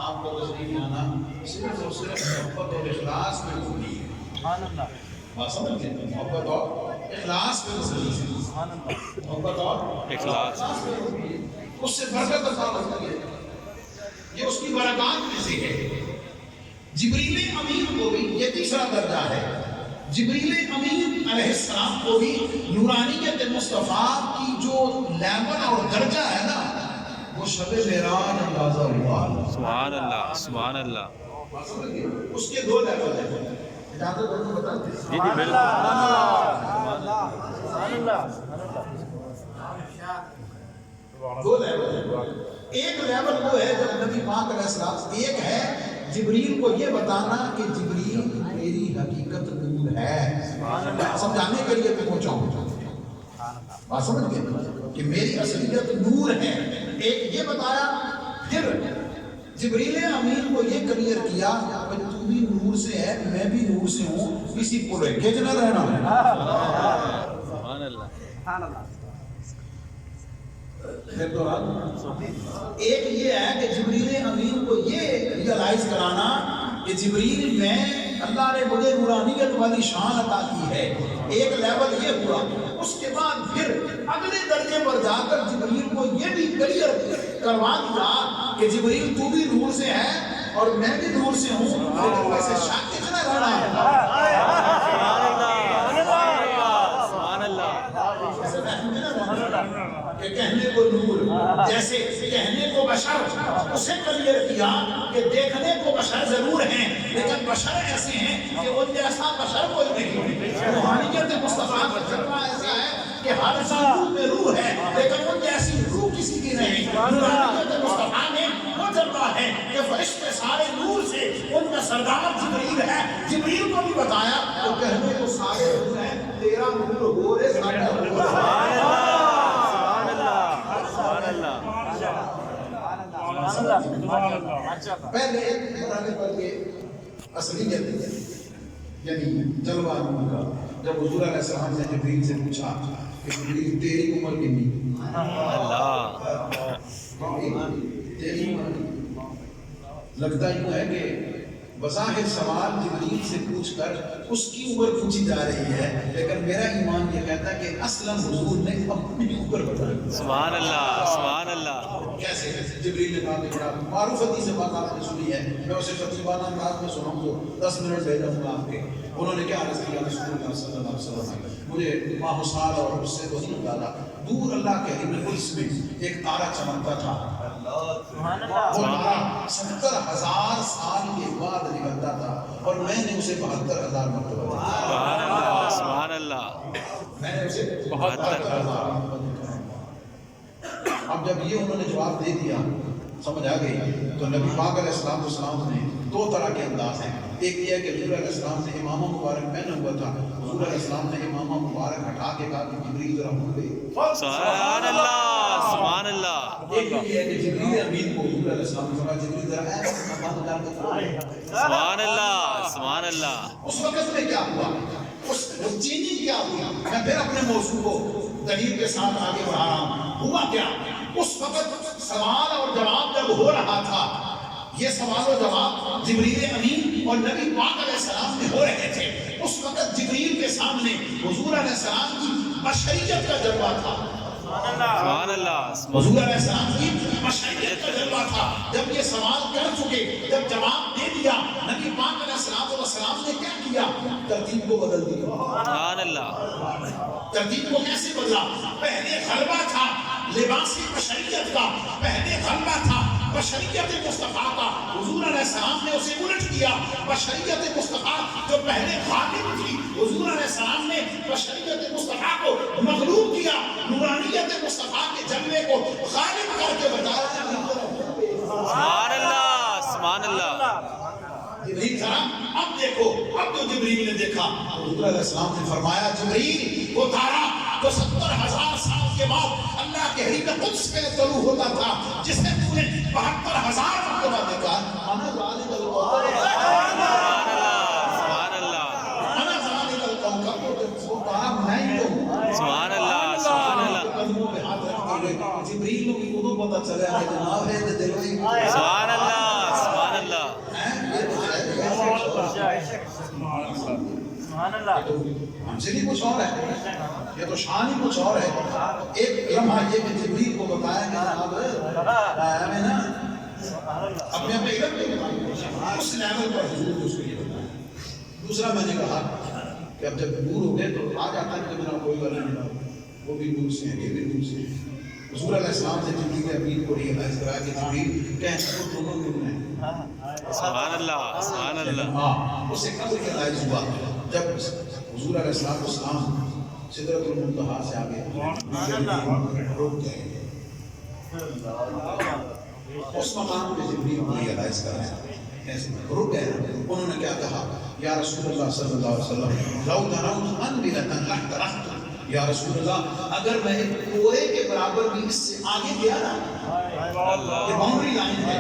آپ کو تشریف لانا صرف اور صرف محبت اور اخلاص میں ہوئی ہے۔ بات سمجھ گئے؟ محبت اور اخلاص میں ہوئی ہے، محبت اور اخلاص میں ہوئی ہے، اس سے برکت عطا ہوتی ہے، یہ اس کی برکات میں سے ہے۔ جبریل امین کو بھی یہ تیسرا درجہ ہے، جبریل امین علیہ السلام کو بھی نورانیت مصطفیٰ کی جو لیول اور درجہ ہے نا وہ شب معراج اندازہ ہوا۔ سبحان اللہ، سبحان اللہ۔ اس کے دو لیول ہیں، اجازت دو تو بتا دیں۔ جی جی بالکل۔ دو لیول ہیں، ایک لیول وہ ہے جب نبی پاک علیہ السلام، ایک ہے جبریل کو یہ بتانا کہ جبریل میری حقیقت نور ہے، سمجھانے کے لیے میں پہنچا ہوں، بات سمجھ گئے کہ میری اصلیت نور ہے، ایک یہ بتایا۔ پھر جبریل امین کو یہ کلیئر کیا کہ تو بھی نور سے ہے، میں بھی نور سے ہوں، کسی کو رکھے نہ رہنا ہے۔ سبحان اللہ۔ ایک یہ ہے کہ جبریل امین کو یہ ریئلائز کرانا کہ جبریل میں اللہ نے مجھے نورانیت والی شان عطا کی ہے، ایک لیول یہ ہوا۔ اس کے بعد پھر اگلے درجے پر جا کر جبریل کو یہ بھی کلیئر کروا دیا کہ جبریل تو بھی نور سے ہے اور میں بھی نور سے ہوں، لیکن ویسے شک کتنا رہنا ہے۔ کہ کہنے کو نور جیسے کہنے کو بشر، اسے کلیئر کیا کہ دیکھنے کو بشر ضرور ہیں لیکن بشر ایسے ہیں کہ ان جیسا بشر کوئی نہیں۔ روحانیت مصطفیٰ کا جلوہ ایسا ہے کہ ہر روح میں روح ہے لیکن ان جیسی روح کسی کی نہیں۔ روحانیت مصطفیٰ میں وہ جلوہ ہے کہ فرشتے سارے نور سے، ان کا سردار جبریل ہے، جبریل کو بھی بتایا تو کہنے کو سارے نور ہیں، تیرا نور ہو رے سارے نور ہے۔ پہلے مرحلے پر کے اصلیت یعنی جلوہ نور کا، جب حضور علیہ السلام نے جبریل سے پوچھا کہ جبریل تیری عمر کتنی؟ اللہ، تیری عمر لگتا یوں ہے کہ بظاہر سوال جبریل سے پوچھ کر اس کی عمر پوچھی جا رہی ہے، لیکن میرا ایمان یہ کہتا ہے کہ اصلا حضور نے اپنی عمر بتائی۔ سبحان اللہ، سبحان اللہ۔ کیسے؟ جبریل نے کہا کہ بڑا معروف حدیث بات آپ نے سنی ہے، میں اسے خطیبانہ انداز میں سناؤں تو 10 منٹ بھیجا ہوں آپ کے۔ انہوں نے کیا عرض کیا رسول اللہ صلی اللہ علیہ وسلم، مجھے ماہ سال اور اس سے تو نہیں اندازہ، دور اللہ کے علم القدس میں ایک تارہ چمکتا تھا، وہ تارہ 70,000 سال کے بعد نکلتا تھا اور میں نے اسے 72,000 مرتبہ دیکھا۔ سبحان اللہ، میں نے اسے 72,000 مرتبہ دیکھا۔ اب جب یہ انہوں نے جواب دے دیا سمجھ آ گئی؟ تو نبی پاک علیہ السلام نے دو طرح کے انداز ہیں. ایک یہ ہے کہ حضور علیہ السلام نے امامہ مبارک پہنا ہوا تھا, حضور علیہ السلام نے امامہ مبارک ہٹا کے کہا کہ جبریل ذرا منہ پہ. سبحان اللہ سبحان اللہ. ایک یہ ہے کہ جبریل امین کو حضور علیہ السلام نے فرمایا جبریل ذرا ایسا بند کر کے. سبحان اللہ سبحان اللہ. اس وقت میں کیا ہوا, اس چینی کیا ہوا, میں پھر اپنے موضوع کو دلیل کے ساتھ آگے بڑھا رہا ہوں. ہوا کیا, اس وقت سوال اور جواب جب ہو رہا تھا, یہ سوال و جواب جبریل امین اور نبی پاک علیہ السلام میں ہو رہے تھے. اس وقت جبریل کے سامنے حضور علیہ السلام کی بشریت کا جلوہ تھا. سبحان اللہ. حضور علیہ السلام کی بشریت کا جلوہ تھا. جب یہ سوال کر چکے, جب جواب دے دیا, نبی پاک علیہ السلام نے کیا کیا, ترتیب کو بدل دیا. سبحان اللہ. ترتیب کو کیسے بدلا؟ پہلے غلبہ تھا لباس بشریت کا, پہلے غلبہ تھا بشریت مصطفیٰ کا. حضور علیہ السلام نے اسے الٹ کیا. بشریت مصطفیٰ جو پہلے غالب تھی, حضور علیہ السلام نے بشریت مصطفیٰ کو مغلوب کیا. نورانیت مصطفیٰ کے جلوے کو غالب کر کے بتایا. سبحان اللہ سبحان اللہ. جبریل ذرا اب دیکھو. اب تو جبریل نے دیکھا, حضور علیہ السلام نے فرمایا جبریل وہ تارا جو 70,000 سال کے بعد اللہ کے حریم قدس پہ طلوع ہوتا تھا, جسے تو نے 72,000 مرتبہ دیکھا, انا ذالک القوم. سبحان اللہ. انا ذالک القوم کا وہ تارا میں ہی ہوں. سبحان اللہ سبحان اللہ. قدموں پہ ہاتھ رکھتے ہوئے جبریل کو بھی اُدو پتہ چلا کہ جناب ہے تے دل وہی. سبحان اللہ سبحان اللہ. ہم سے بھی کچھ اور ہے, یہ تو شان ہی کچھ اور ہے. ایک لمحہ یہ کہ جبریل کو بتایا کہ جناب ہمیں نا اپنے اپنے علم کے بتایا, اس لیول پر حضور نے اس کو یہ بتایا. دوسرا میں نے کہا کہ اب جب دور ہو گئے تو آ جاتا ہے کہ میرا کوئی والا نہیں, وہ بھی دور سے ہیں, یہ بھی دور سے ہیں. حضور علیہ السلام سے جبریل امین کو ریئلائز کرا کہ جبریل کہتے ہیں وہ دونوں دور ہیں. سبحان اللہ سبحان اللہ. ہاں, اسے کب ریئلائز ہوا جب حضور علیہ السلام سدرۃ المنتہا سے آگے رک گئے. اس مقام پہ جبریل کو ریئلائز کر رہے ہیں, ایسے رک گئے. انہوں نے کیا کہا, یا رسول اللہ صلی اللہ علیہ وسلم لو ترون انبلۃ لحترقت. یا رسول اللہ اگر میں ایک کوڑے کے برابر بھی اس سے آگے گیا نا, یہ باؤنڈری لائن ہے,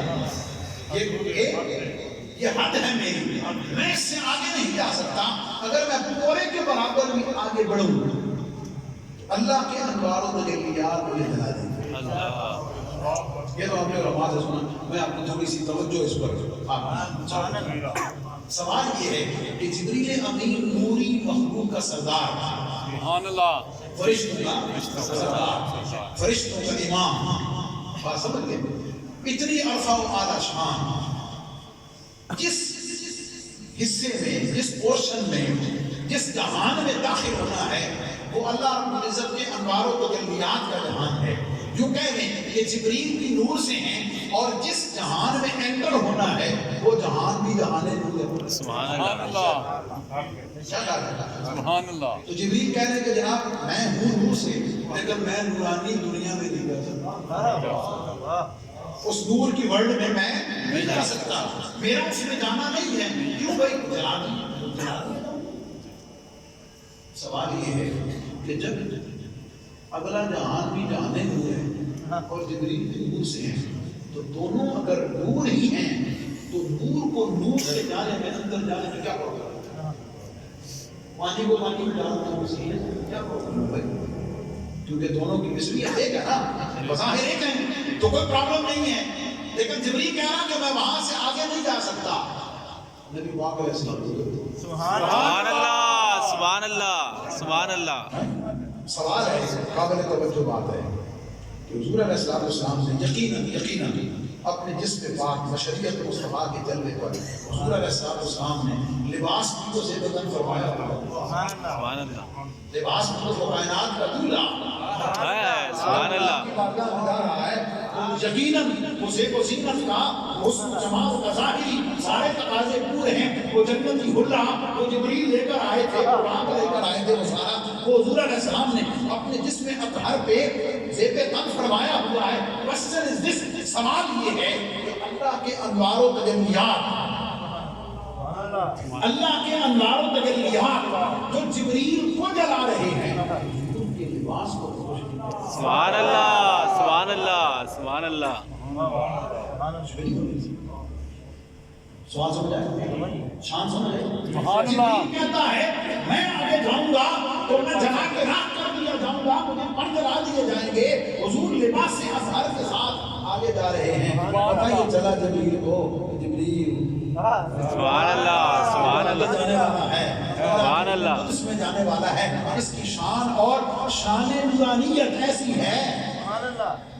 یہ حد ہے میری, میں اس سے آگے نہیں جا سکتا. اگر میں کوڑے کے برابر بھی آگے بڑھوں, اللہ کے انوار و تجلیات مجھے دلا دیں. یہ تو آپ نے علماء سے سنا, میں آپ کو تھوڑی سی توجہ اس پر. سوال یہ ہے کہ جبریل امین نوری مخلوق کا سردار, سبحان اللہ, فرشتوں کا سردار, فرشتوں کا امام. بات سمجھ گئے؟ اتنی عرفہ و اعلیٰ شان, جس حصے میں, جس پورشن میں, جس جہان میں داخل ہونا ہے وہ اللہ رب العزت کے انوار و تجلیات کا جہان ہے. جو کہہ رہے یہ جبریل کی نور سے ہیں, اور جس جہان میں انٹر ہونا ہے وہ جہان بھی جہان نور ہے. سبحان اللہ سبحان اللہ. تو جبریل کہہ رہے کہ جناب میں ہوں نور سے, لیکن میں نورانی دنیا میں نہیں جا سکتا. اس نور کی ورلڈ میں نہیں جا سکتا, میرا اس میں جانا نہیں ہے. کیوں بھائی؟ جلا دی. سوال یہ ہے کہ جب اگلا جہان بھی جہانے نور ہے اور جبریل بھی نور سے ہیں, تو دونوں اگر نور ہی ہیں تو نور کو نور سے جانے میں, اندر جانے میں کیا پرابلم؟ پانی کو پانی میں ڈالنا نور سے ہے, کیا پرابلم ہے؟ کیونکہ دونوں کی مثلیت ایک ہے نا, بظاہر ایک ہے تو کوئی پرابلم نہیں ہے. لیکن جبریل کہہ رہا کہ میں وہاں سے آگے نہیں جا سکتا. نبی پاک علیہ السلام سبحان اللہ سبحان اللہ سبحان اللہ. سوال ہے, قابل توجہ بات ہے کہ حضور علیہ السلام نے یقیناً اپنے جسم پاک بشریت مصطفیٰ کے جلوے پر حضور علیہ السلام نے لباس کو زیبتاً فرمایا. سبحان اللہ. لباس کو کائنات کا دولہ سبحان اللہ. کی بارگاہ میں جا رہا ہے. یقیناً زیب و زینت کا, حسن و جمال کا ظاہری سارے تقاضے پورے ہیں. وہ جنتی حلہ, وہ جبریل لے کر آئے تھے, قرآن لے کر آئے تھے, وہ سارا وہ حضور علیہ السلام نے اپنے جسم اطہر پہ زیب تن فرمایا ہوا ہے. کوسچن از دس، سوال یہ ہے کہ اللہ کے انوار و تجلیات، اللہ کے انوار و تجلیات جو جبریل کو جلا رہے ہیں ان کے لباس کو سبحان اللہ سبحان اللہ سبحان اللہ. سوال سمجھ آئے؟ شان سمجھ آئے؟ جبریل کہتا ہے میں آگے جاؤں گا تو میں جلا کے راکھ کر دیا جاؤں گا، مجھے پر جلا دیے جائیں گے. حضور لباس اطہر کے ساتھ آگے جا رہے ہیں. بتائیے چلا جبریل کو، جبریل سبحان اللہ سبحان اللہ جانے والا ہے، سبحان اللہ، اس میں جانے والا ہے. اس کی شان اور شان نورانیت ایسی ہے.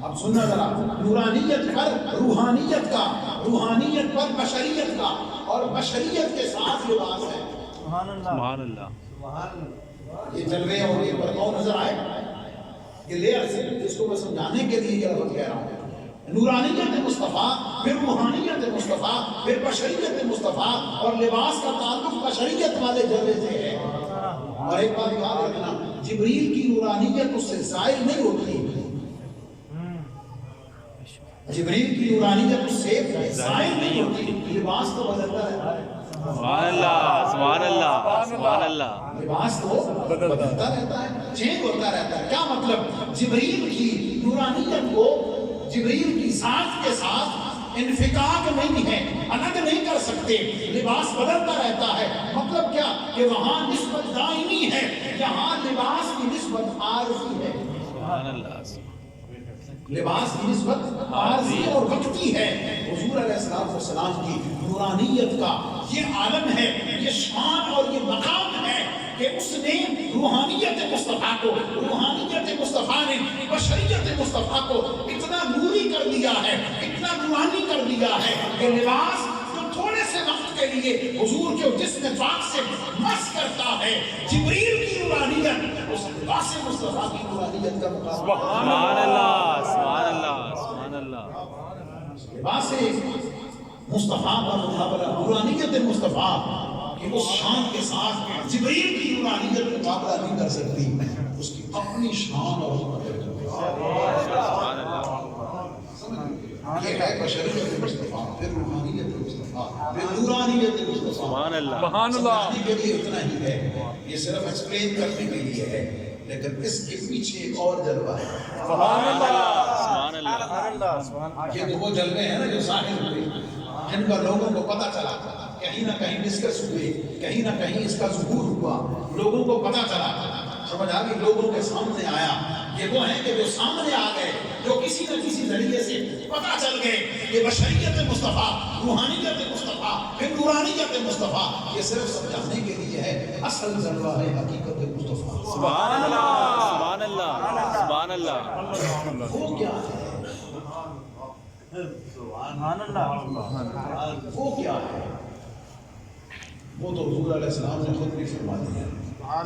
اب سننا ذرا، نورانیت پر روحانیت کا، روحانیت پر بشریت کا، اور بشریت کے ساتھ لباس ہے. سبحان اللہ. یہ جلوے اور یہ برتاؤ نظر آئے، یہ لیئر سے جس کو میں سمجھانے کے لیے یہ لفظ کہہ رہا ہوں. نورانیت مصطفیٰ، پھر روحانیت مصطفیٰ، پھر بشریت مصطفیٰ، اور لباس کا تعلق بشریت والے جلوے سے ہے. اور ایک بات یاد رکھنا، جبریل کی نورانیت اس سے زائل نہیں ہوتی. جبریل کی نورانیت اس سے زائل نہیں ہوتی، لباس تو بدلتا رہتا ہے. سبحان اللہ سبحان اللہ سبحان اللہ. لباس تو بدلتا رہتا ہے، چینج ہوتا رہتا ہے. کیا مطلب؟ جبریل کی نورانیت کو جبریل کی ذات کے ساتھ انفکاک نہیں ہے، الگ نہیں کر سکتے. لباس بدلتا رہتا ہے. مطلب کیا؟ کہ وہاں نسبت دائمی ہے، یہاں لباس کی نسبت عارضی ہے. سبحان اللہ. لباس کی نسبت عارضی اور وقتی ہے. حضور علیہ السلام کی نورانیت کا یہ عالم ہے، یہ شان اور یہ مقام ہے کہ اس نے روحانیت مصطفیٰ کو، روحانیت مصطفیٰ نے بشریت مصطفیٰ کو اتنا نوری کر دیا ہے، اتنا نورانی کر دیا ہے کہ لباس جو تھوڑے سے وقت کے لیے حضور کے جسم پاک سے مس کرتا ہے، جبریل کی نورانیت اس لباس مصطفیٰ کی نورانیت کا مقابلہ. سبحان اللہ سبحان اللہ سبحان اللہ. لباس مصطفیٰ کا مقابلہ نورانیت مصطفیٰ کہ اس شان کے ساتھ جبریل کی نورانیت مقابلہ نہیں کر سکتی. اس کی اپنی شان اور سبحان اللہ. یہ ہے بشریت مصطفیٰ، پھر روحانیت مصطفیٰ، پھر نورانیت مصطفیٰ. سبحان اللہ سبحان اللہ. سمجھنے کے لیے اتنا ہی ہے، یہ صرف ایکسپلین کرنے کے لیے ہے، لیکن اس کے پیچھے ایک اور جلوہ ہے. سبحان اللہ سبحان اللہ. یہ وہ جلوے ہیں نا جو ظاہر ہوئے، جن کا لوگوں کو پتہ چلا، کہیں نہ کہیں ڈسکس ہوئے، کہیں نہ کہیں اس کا ظہور ہوا، لوگوں کو پتہ چلا، سمجھ آ گئی، لوگوں کے سامنے آیا. یہ وہ ہیں کہ جو سامنے آ گئے، جو کسی نہ کسی ذریعے سے پتہ چل گئے. یہ بشریت مصطفیٰ، روحانیت مصطفیٰ، پھر نورانیت مصطفیٰ. یہ صرف سمجھانے کے لیے ہے، اصل جلوہ ہے حقیقت مصطفیٰ. سبحان اللہ سبحان اللہ سبحان اللہ. وہ کیا ہے؟ وہ کیا ہے؟ وہ تو حضور علیہ السلام نے خود بھی فرما دیا.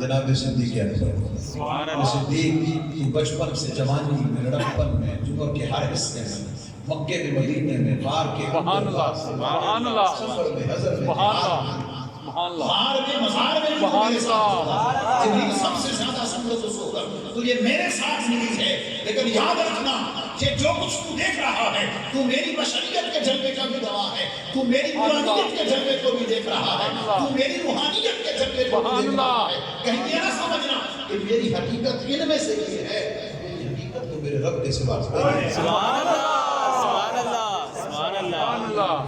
جناب صدیق اکبر، صدیق بچپن سے جوانی میں، لڑکپن میں، عمر کے ہر حصے میں، مکے میں، مدینے میں، غار کے سبحان اللہ سبحان اللہ سفر میں، حضر میں، سبحان اللہ سبحان اللہ. غار میں، مزار میں، سبحان میرے ساتھ اللہ. جبریل سب سے زیادہ سمجھ اس کو کر تو یہ میرے ساتھ ملی ہے. لیکن یاد رکھنا کہ جو کچھ تو دیکھ رہا ہے، تو میری بشریت کے جلوے کا بھی گواہ ہے، تو میری نورانیت کے جلوے کو بھی دیکھ رہا ہے، تو میری روحانیت کے جلوے کو بھی دیکھ رہا ہے. کہیں یہ نہ سمجھنا کہ میری حقیقت ان میں سے یہ ہے، میری حقیقت تو میرے رب کے سوا ہے. سبحان اللہ سبحان اللہ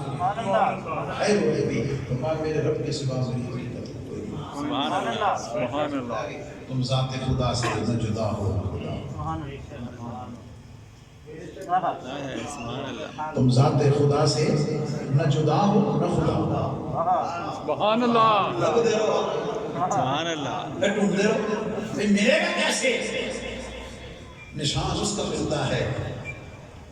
سبحان اللہ. خیر ہوئے بھی تمہارے میرے رب کے سوا میری حقیقت کوئی نہیں. سبحان اللہ سبحان اللہ. تم ذات خدا سے نہ جدا ہو نہ خدا. سبحان اللہ. تم ذات خدا سے نہ جدا ہو نہ خدا. سبحان اللہ. لگ دے رہو، سبحان اللہ. نہ ڈھونڈ دے رہو. میرے گا کیسے؟ نشان اس کا ملتا ہے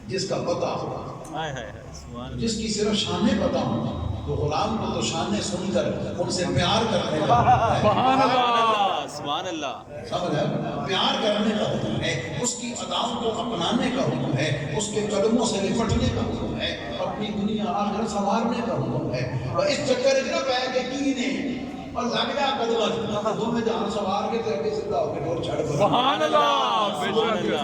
جس کا پتہ ہو، ہائے ہائے سبحان اللہ. جس کی صرف شانیں پتہ ہوں. تو غلام کو تو شانیں سن کر ان سے پیار کرنے کا حکم ہے. سبحان اللہ. سبحان اللہ. سمجھ ہے؟ پیار کرنے کا حکم ہے، اس کی اداؤں کو اپنانے کا حکم ہے، اس کے قدموں سے لپٹنے کا حکم ہے، اپنی دنیا آخرت سنوارنے کا حکم ہے. اور اس چکر میں نہ پہ کہ کینے اور لگ جا قدمت تم میں جہاں سوار کے تے سیدھا ہو کے ڈور چھڑ پڑ سبحان اللہ بے سبحان شک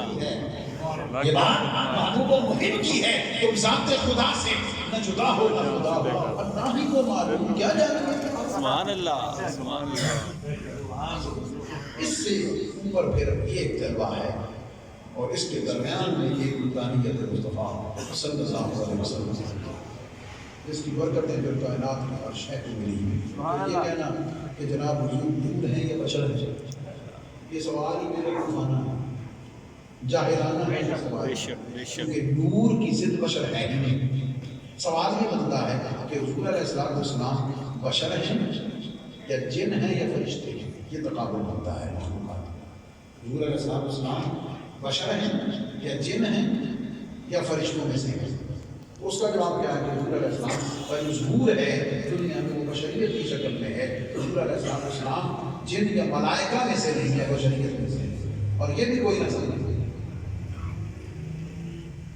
اللہ یہ بات محبوب و محب کی ہے تم ذات خدا سے نہ جدا ہو نہ خدا ہو اور نہ ہی کو معلوم کیا جانے سبحان اللہ سبحان اللہ اس سے اوپر پھر ایک جلوہ ہے اور اس کے درمیان میں ایک ربانیت مصطفیٰ صلی اللہ علیہ وسلم جس کی برکتیں جو کائنات میں عرش ہے کو ملی یہ کہنا کہ جناب حضور نور ہیں یا بشر ہیں یہ سوال ہی میرے کو مانا ہے جاہلانہ ہے سوال بے شک بے شک کیونکہ نور کی ضد بشر ہے ہی نہیں سوال یہ بنتا ہے کہ حضور علیہ السلام بشر ہیں یا جن ہیں یا فرشتے ہیں یہ تقابل بنتا ہے حضور علیہ السلام بشر ہیں یا جن ہیں یا فرشتوں میں سے ہیں اس کا جواب کیا ہے کہ حضور علیہ السلام کا جو ظہور ہے دنیا میں وہ بشریت کی شکل میں ہے حضور علیہ السلام جن یا ملائکہ میں سے نہیں ہے بشریت میں سے اور یہ بھی کوئی نہ سمجھے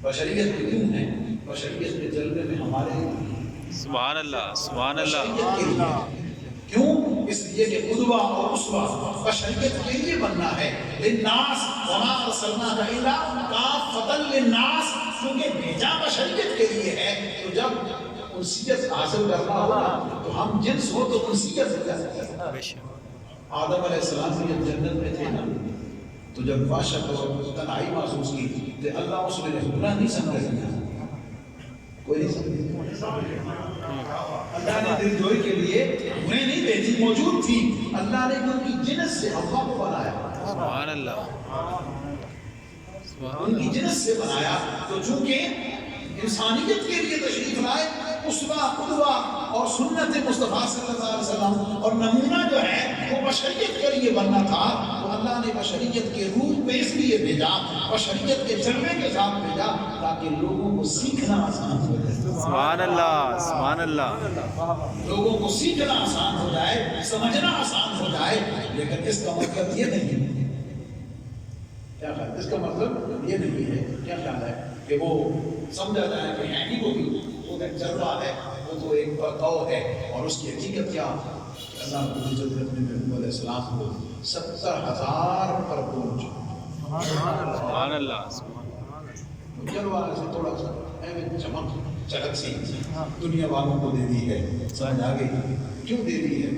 بشریت میں کیوں ہے بشریت کے جلوے میں ہمارے سبحان اللہ سبحان اللہ بشریت کے لیے کیوں اس لیے کہ قدوہ اور اسوہ بشریت کے لیے بننا ہے للناس وما ارسلناک الا کافۃ للناس کیونکہ بھیجا بشریت کے لیے ہے تو جب انسیت حاصل کرنا ہوگا تو ہم جنس ہو تو انسیت ہو جاتی ہے بے شک آدم علیہ السلام بھی جب جنت میں تھے نا تو جب وحشت اور تنہائی محسوس کی تو اللہ اس میں گناہ نہیں سمجھا کوئی نہیں سمجھا اللہ نے دل جوئی کے لیے انہیں نہیں بھیجی موجود تھی اللہ نے ان کی جنس سے حوا کو بنایا سبحان اللہ ان کی جنس سے بنایا تو چونکہ انسانیت کے لیے تشریف لائے اسوہ قدوہ اور سنت مصطفیٰ صلی اللہ علیہ وسلم اور نمونہ جو ہے وہ بشریت کے لیے بننا تھا تو اللہ نے بشریت کے روح میں اس لیے بھیجا بشریت کے جلوے کے ساتھ بھیجا تاکہ لوگوں کو سیکھنا آسان ہو جائے سبحان اللہ سبحان اللہ لوگوں کو سیکھنا آسان ہو جائے سمجھنا آسان ہو جائے لیکن اس کا مطلب یہ نہیں کیا خیال اس کا مطلب یہ نہیں ہے کیا خیال ہے کہ وہ سمجھا جائے کہ ہے ہی وہ بھی وہ ایک جلوہ ہے وہ تو ایک بقاؤ ہے اور اس کی حقیقت کیا کہ اللہ رب العزت نے اپنے محبوب علیہ السلام کو 70,000 پر پہنچا سبحان اللہ جلوہ سے تھوڑا سا اہم چمک چلک سی دنیا والوں کو دے دی ہے سمجھ آ گئی کیوں دے دی ہے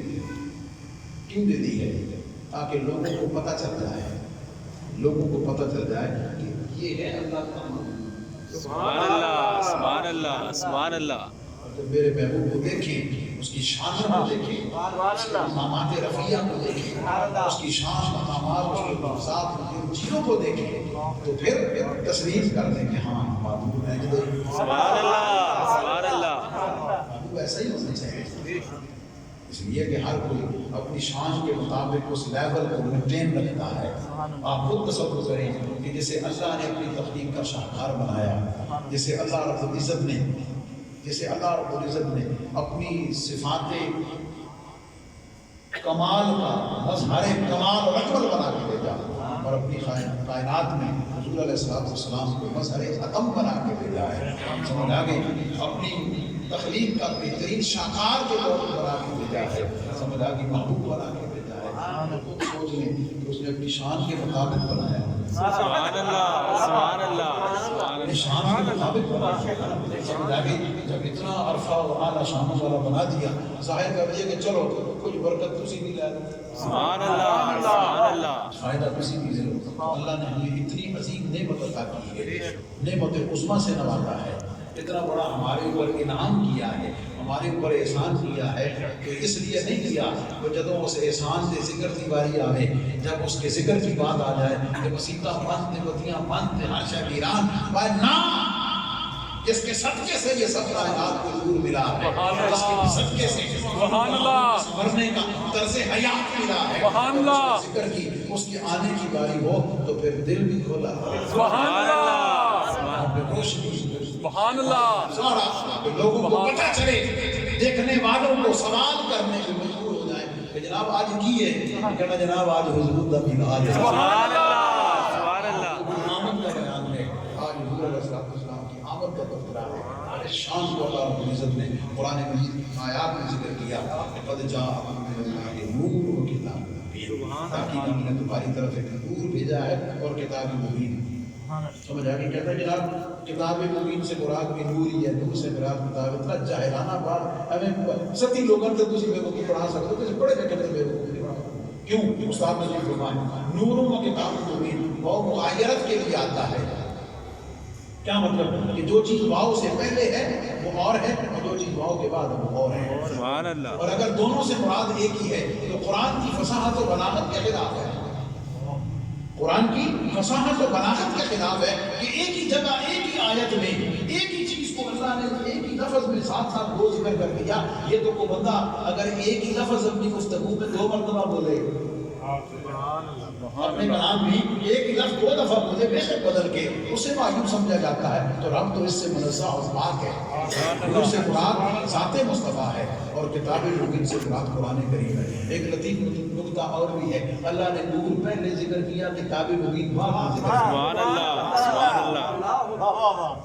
کیوں دے دی ہے تاکہ لوگوں کو پتہ چل جائے لوگوں کو پتہ چل جائے کہ یہ ہے اللہ کا سبحان اللہ سبحان اللہ سبحان اللہ تو میرے محبوب کو دیکھیں اس کی شان کو دیکھیں اس کے مقامات رفیہ کو دیکھیں اس کی شان مقامات اس کے مقصاد ان چیزوں کو دیکھیں تو پھر تصریف کر دیں کہ ہاں محبوب ہے سبحان اللہ سبحان اللہ محبوب ایسا ہی ہونا چاہیے اس لیے کہ ہر کوئی اپنی شان کے مطابق اس لیول کو مینٹین رکھتا ہے آپ خود تصور کریں کہ جسے اللہ نے اپنی تخلیق کا شاہکار بنایا جسے اللہ رب العزت نے اپنی صفات کمال کا مظہر کمال اور اکمل بنا کے بھیجا اور اپنی کائنات میں حضور علیہ السلام کو مظہر اتم بنا کے بھیجا ہے سمجھ آ گئی اپنی تخلیق کا بہترین شاہکار کے طور پر بنا کے بھیجا ہے سمجھ آ گئی محبوب بنا کے بھیجا ہے خود سوچ لیں کہ اس نے اپنی شان کے مطابق بنایا سبحان اللہ سبحان اللہ اپنی شان کے مطابق بنایا سمجھ آ گئی جب اتنا عرفہ اور اعلیٰ شانوں والا بنا دیا ظاہر کر دیا کہ چلو کچھ برکت تسی بھی لے لو سبحان اللہ سبحان اللہ فائدہ کسی بھی ضرور اللہ نے ہمیں اتنی عظیم نعمت عطا کی ہے نعمت عظمیٰ سے نوازا ہے اتنا بڑا ہمارے اوپر انعام کیا ہے ہمارے اوپر احسان کیا ہے تو اس لیے نہیں کیا کہ جب اس احسان سے ذکر کی باری آئے جب اس کے ذکر کی بات آ جائے کہ وسیطہ مند بتیاں مند ہاشا ویران بھائی نا جس کے صدقے سے یہ سب کائنات کو نور ملا ہے جس کے صدقے سے سبحان اللہ مرنے کا طرز حیات ملا ہے سبحان اللہ ذکر کی اس کے آنے کی باری ہو تو پھر دل بھی کھولا سبحان اللہ روشنی سبحان اللہ سارا لوگوں کو پتہ چلے دیکھنے والوں کو سوال کرنے کے مجبور ہو جائیں کہ جناب آج کی ہے کہنا جناب آج حضور دا میلاد ہے سبحان اللہ سبحان اللہ آمد کا بیان ہے آج حضور علیہ السلام کی آمد کا تذکرہ ہے شان کو اللہ رب العزت نے قرآن مجید کی آیات میں ذکر کیا کہ قد جاءکم من اللہ نور و کتاب مبین، تاکہ ہم نے تمہاری طرف ایک نور بھیجا ہے اور کتاب مبین۔ سمجھ آ گئی؟ کہتا ہے جناب کتاب مبین سے مراد بھی نور ہی ہے، نور سے مراد کتاب۔ اتنا جاہلانہ بات ہمیں ستی لوگوں سے تسی بے وقوف پڑھا سکتے ہو، کسی پڑھے لکھے سے بے وقوف نہیں پڑھا۔ کیوں؟ استاد نے یہ فرمایا نور و کتاب مبین، وہ معایرت کے لیے آتا ہے۔ کیا مطلب کہ جو چیز واؤ سے پہلے ہے وہ اور ہے، اور جو چیز واؤ کے بعد وہ اور ہے۔ سبحان اللہ۔ اور اگر دونوں سے مراد ایک ہی ہے تو قرآن کی فصاحت و بلاغت کے خلاف ہے۔ قرآن کی فصاحت و بلاغت کے خلاف ہے کہ ایک ہی جگہ ایک ہی آیت میں ایک ہی چیز کو اللہ نے ایک ہی لفظ میں ساتھ ساتھ دو ذکر کر دیا۔ یہ تو کوئی بندہ اگر ایک ہی لفظ اپنی گفتگو میں 2 مرتبہ بولے، اپنے کلام بھی ایک ہی لفظ 2 دفعہ بولے بے شک بدل کے، اسے معلوم سمجھا جاتا ہے تو رب تو اس سے منزہ اور پاک ہے۔ نور سے مراد ذات مصطفیٰ ہے اور کتاب مبین سے مراد قرآن کریم ہے۔ ایک لطیف نکتہ اور بھی ہے، اللہ نے نور پہلے ذکر کیا، کتاب مبین بعد میں ذکر کیا۔ سبحان اللہ، سبحان اللہ،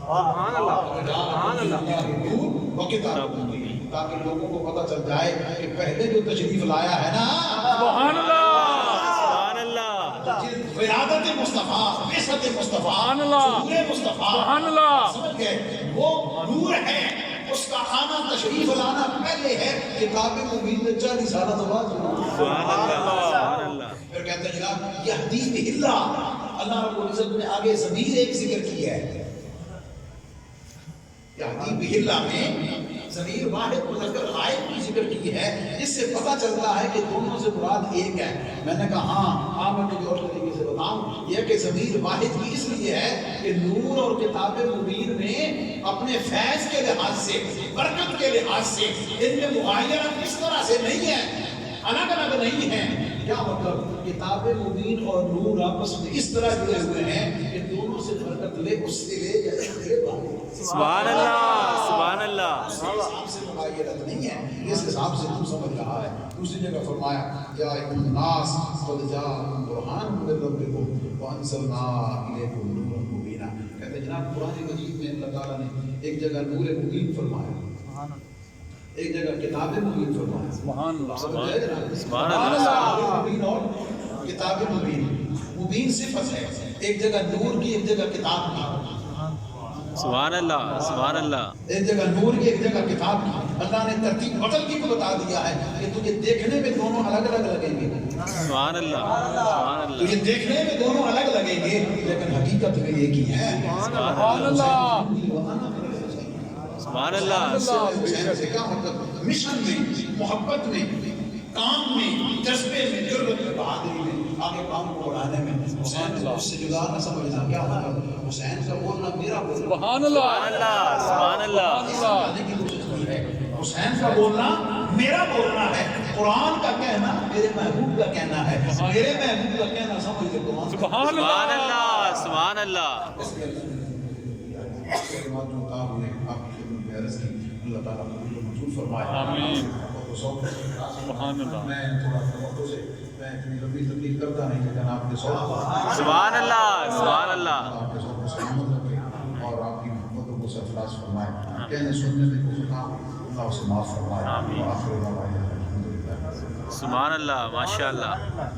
سبحان اللہ، نور و کتاب مبین، تاکہ لوگوں کو پتہ چل جائے کہ پہلے جو تشریف لایا ہے نا سبحان اللہ، سبحان اللہ، ولادت مصطفیٰ، بعثت مصطفیٰ، سبحان اللہ، ظہور مصطفیٰ، سبحان اللہ، سمجھ گئے؟ وہ نور ہے، اس کا آنا تشریف لانا پہلے ہے، کتاب مبین میں 40 سالہ تو بعد۔ سبحان اللہ، سبحان اللہ۔ پھر کہتے ہیں جناب یہدی بہ اللہ، اللہ رب العزت نے آگے ضمیر ایک ذکر کی ہے، یہدی بہ اللہ میں ضمیر واحد مذکر غائب کی ذکر کی ہے، اس سے پتہ چلتا ہے کہ دونوں سے مراد ایک ہے۔ میں نے کہا ہاں میں کسی اور طریقے سے بتاؤں، یہ کہ ضمیر واحد کی اس لیے ہے کہ نور اور کتاب مبین میں اپنے فیض کے لحاظ سے، برکت کے لحاظ سے ان میں مغایرت اس طرح سے نہیں ہے، الگ الگ نہیں ہیں۔ کیا مطلب؟ کتاب مبین اور نور آپس میں اس طرح جڑے ہوئے ہیں کہ دونوں سے برکت لے، اس سے لے یا اس سے لے باہر۔ سبحان اللہ، سبحان اللہ۔ اس حساب سے مغایرت نہیں ہے، اس حساب سے تو سمجھ رہا ہے۔ دوسری جگہ فرمایا یا ایھا الناس قد جاءکم برہان من ربکم وانزلنا الیکم نورا مبینا۔ کہتے ہیں جناب قرآن مجید میں اللہ تعالیٰ نے ایک جگہ نور مبین فرمایا، ایک جگہ کتاب مبین فرمایا۔ سبحان اللہ، سبحان اللہ، سبحان اللہ۔ مبین اور کتاب مبین، مبین صفت ہے، ایک جگہ نور کی ایک جگہ کتاب کی، سبحان اللہ، سبحان اللہ۔ ایک جگہ نور کی ایک جگہ کتاب کی۔ اللہ نے ترتیب بدل کی کو بتا دیا ہے کہ تجھے دیکھنے میں دونوں الگ الگ لگیں گے، سبحان اللہ، سبحان اللہ۔ تجھے دیکھنے میں دونوں الگ لگیں گے لیکن حقیقت میں ایک ہی ہے۔ سبحان اللہ، سبحان اللہ۔ حسین سے کیا مطلب؟ مشن میں، محبت میں، کام میں، جذبے میں، جرأت میں، بہادری میں، آگے کام کو بڑھانے میں حسین کو اس سے جدا نہ سمجھنا۔ کیا مطلب؟ حسین کا بولنا میرا بولنا، سبحان اللہ، سبحان اللہ۔ حسین کا بولنا میرا بولنا ہے، قرآن کا کہنا میرے محبوب کا کہنا ہے، میرے محبوب کا کہنا سمجھ لے قرآن۔ سبحان سبحان اللہ، اللہ، سبحان اللہ۔ اللہ تعالیٰ قبول و منظور فرمائے۔ آمین۔ سبحان اللہ۔ میں تھوڑا توقع سے میں اتنی لمبی تقریر کرتا نہیں لیکن آپ کے ساتھ سبحان اللہ، سبحان اللہ۔ آپ کے ساتھ سلامت رکھے اور آپ کی محبتوں کو سرفراز فرمائے، کہنے سننے میں کوئی خطا اللہ اسے معاف فرمائے۔ آمین۔ وآخر دعوانا الحمدللہ۔ سبحان اللہ، ماشاء اللہ۔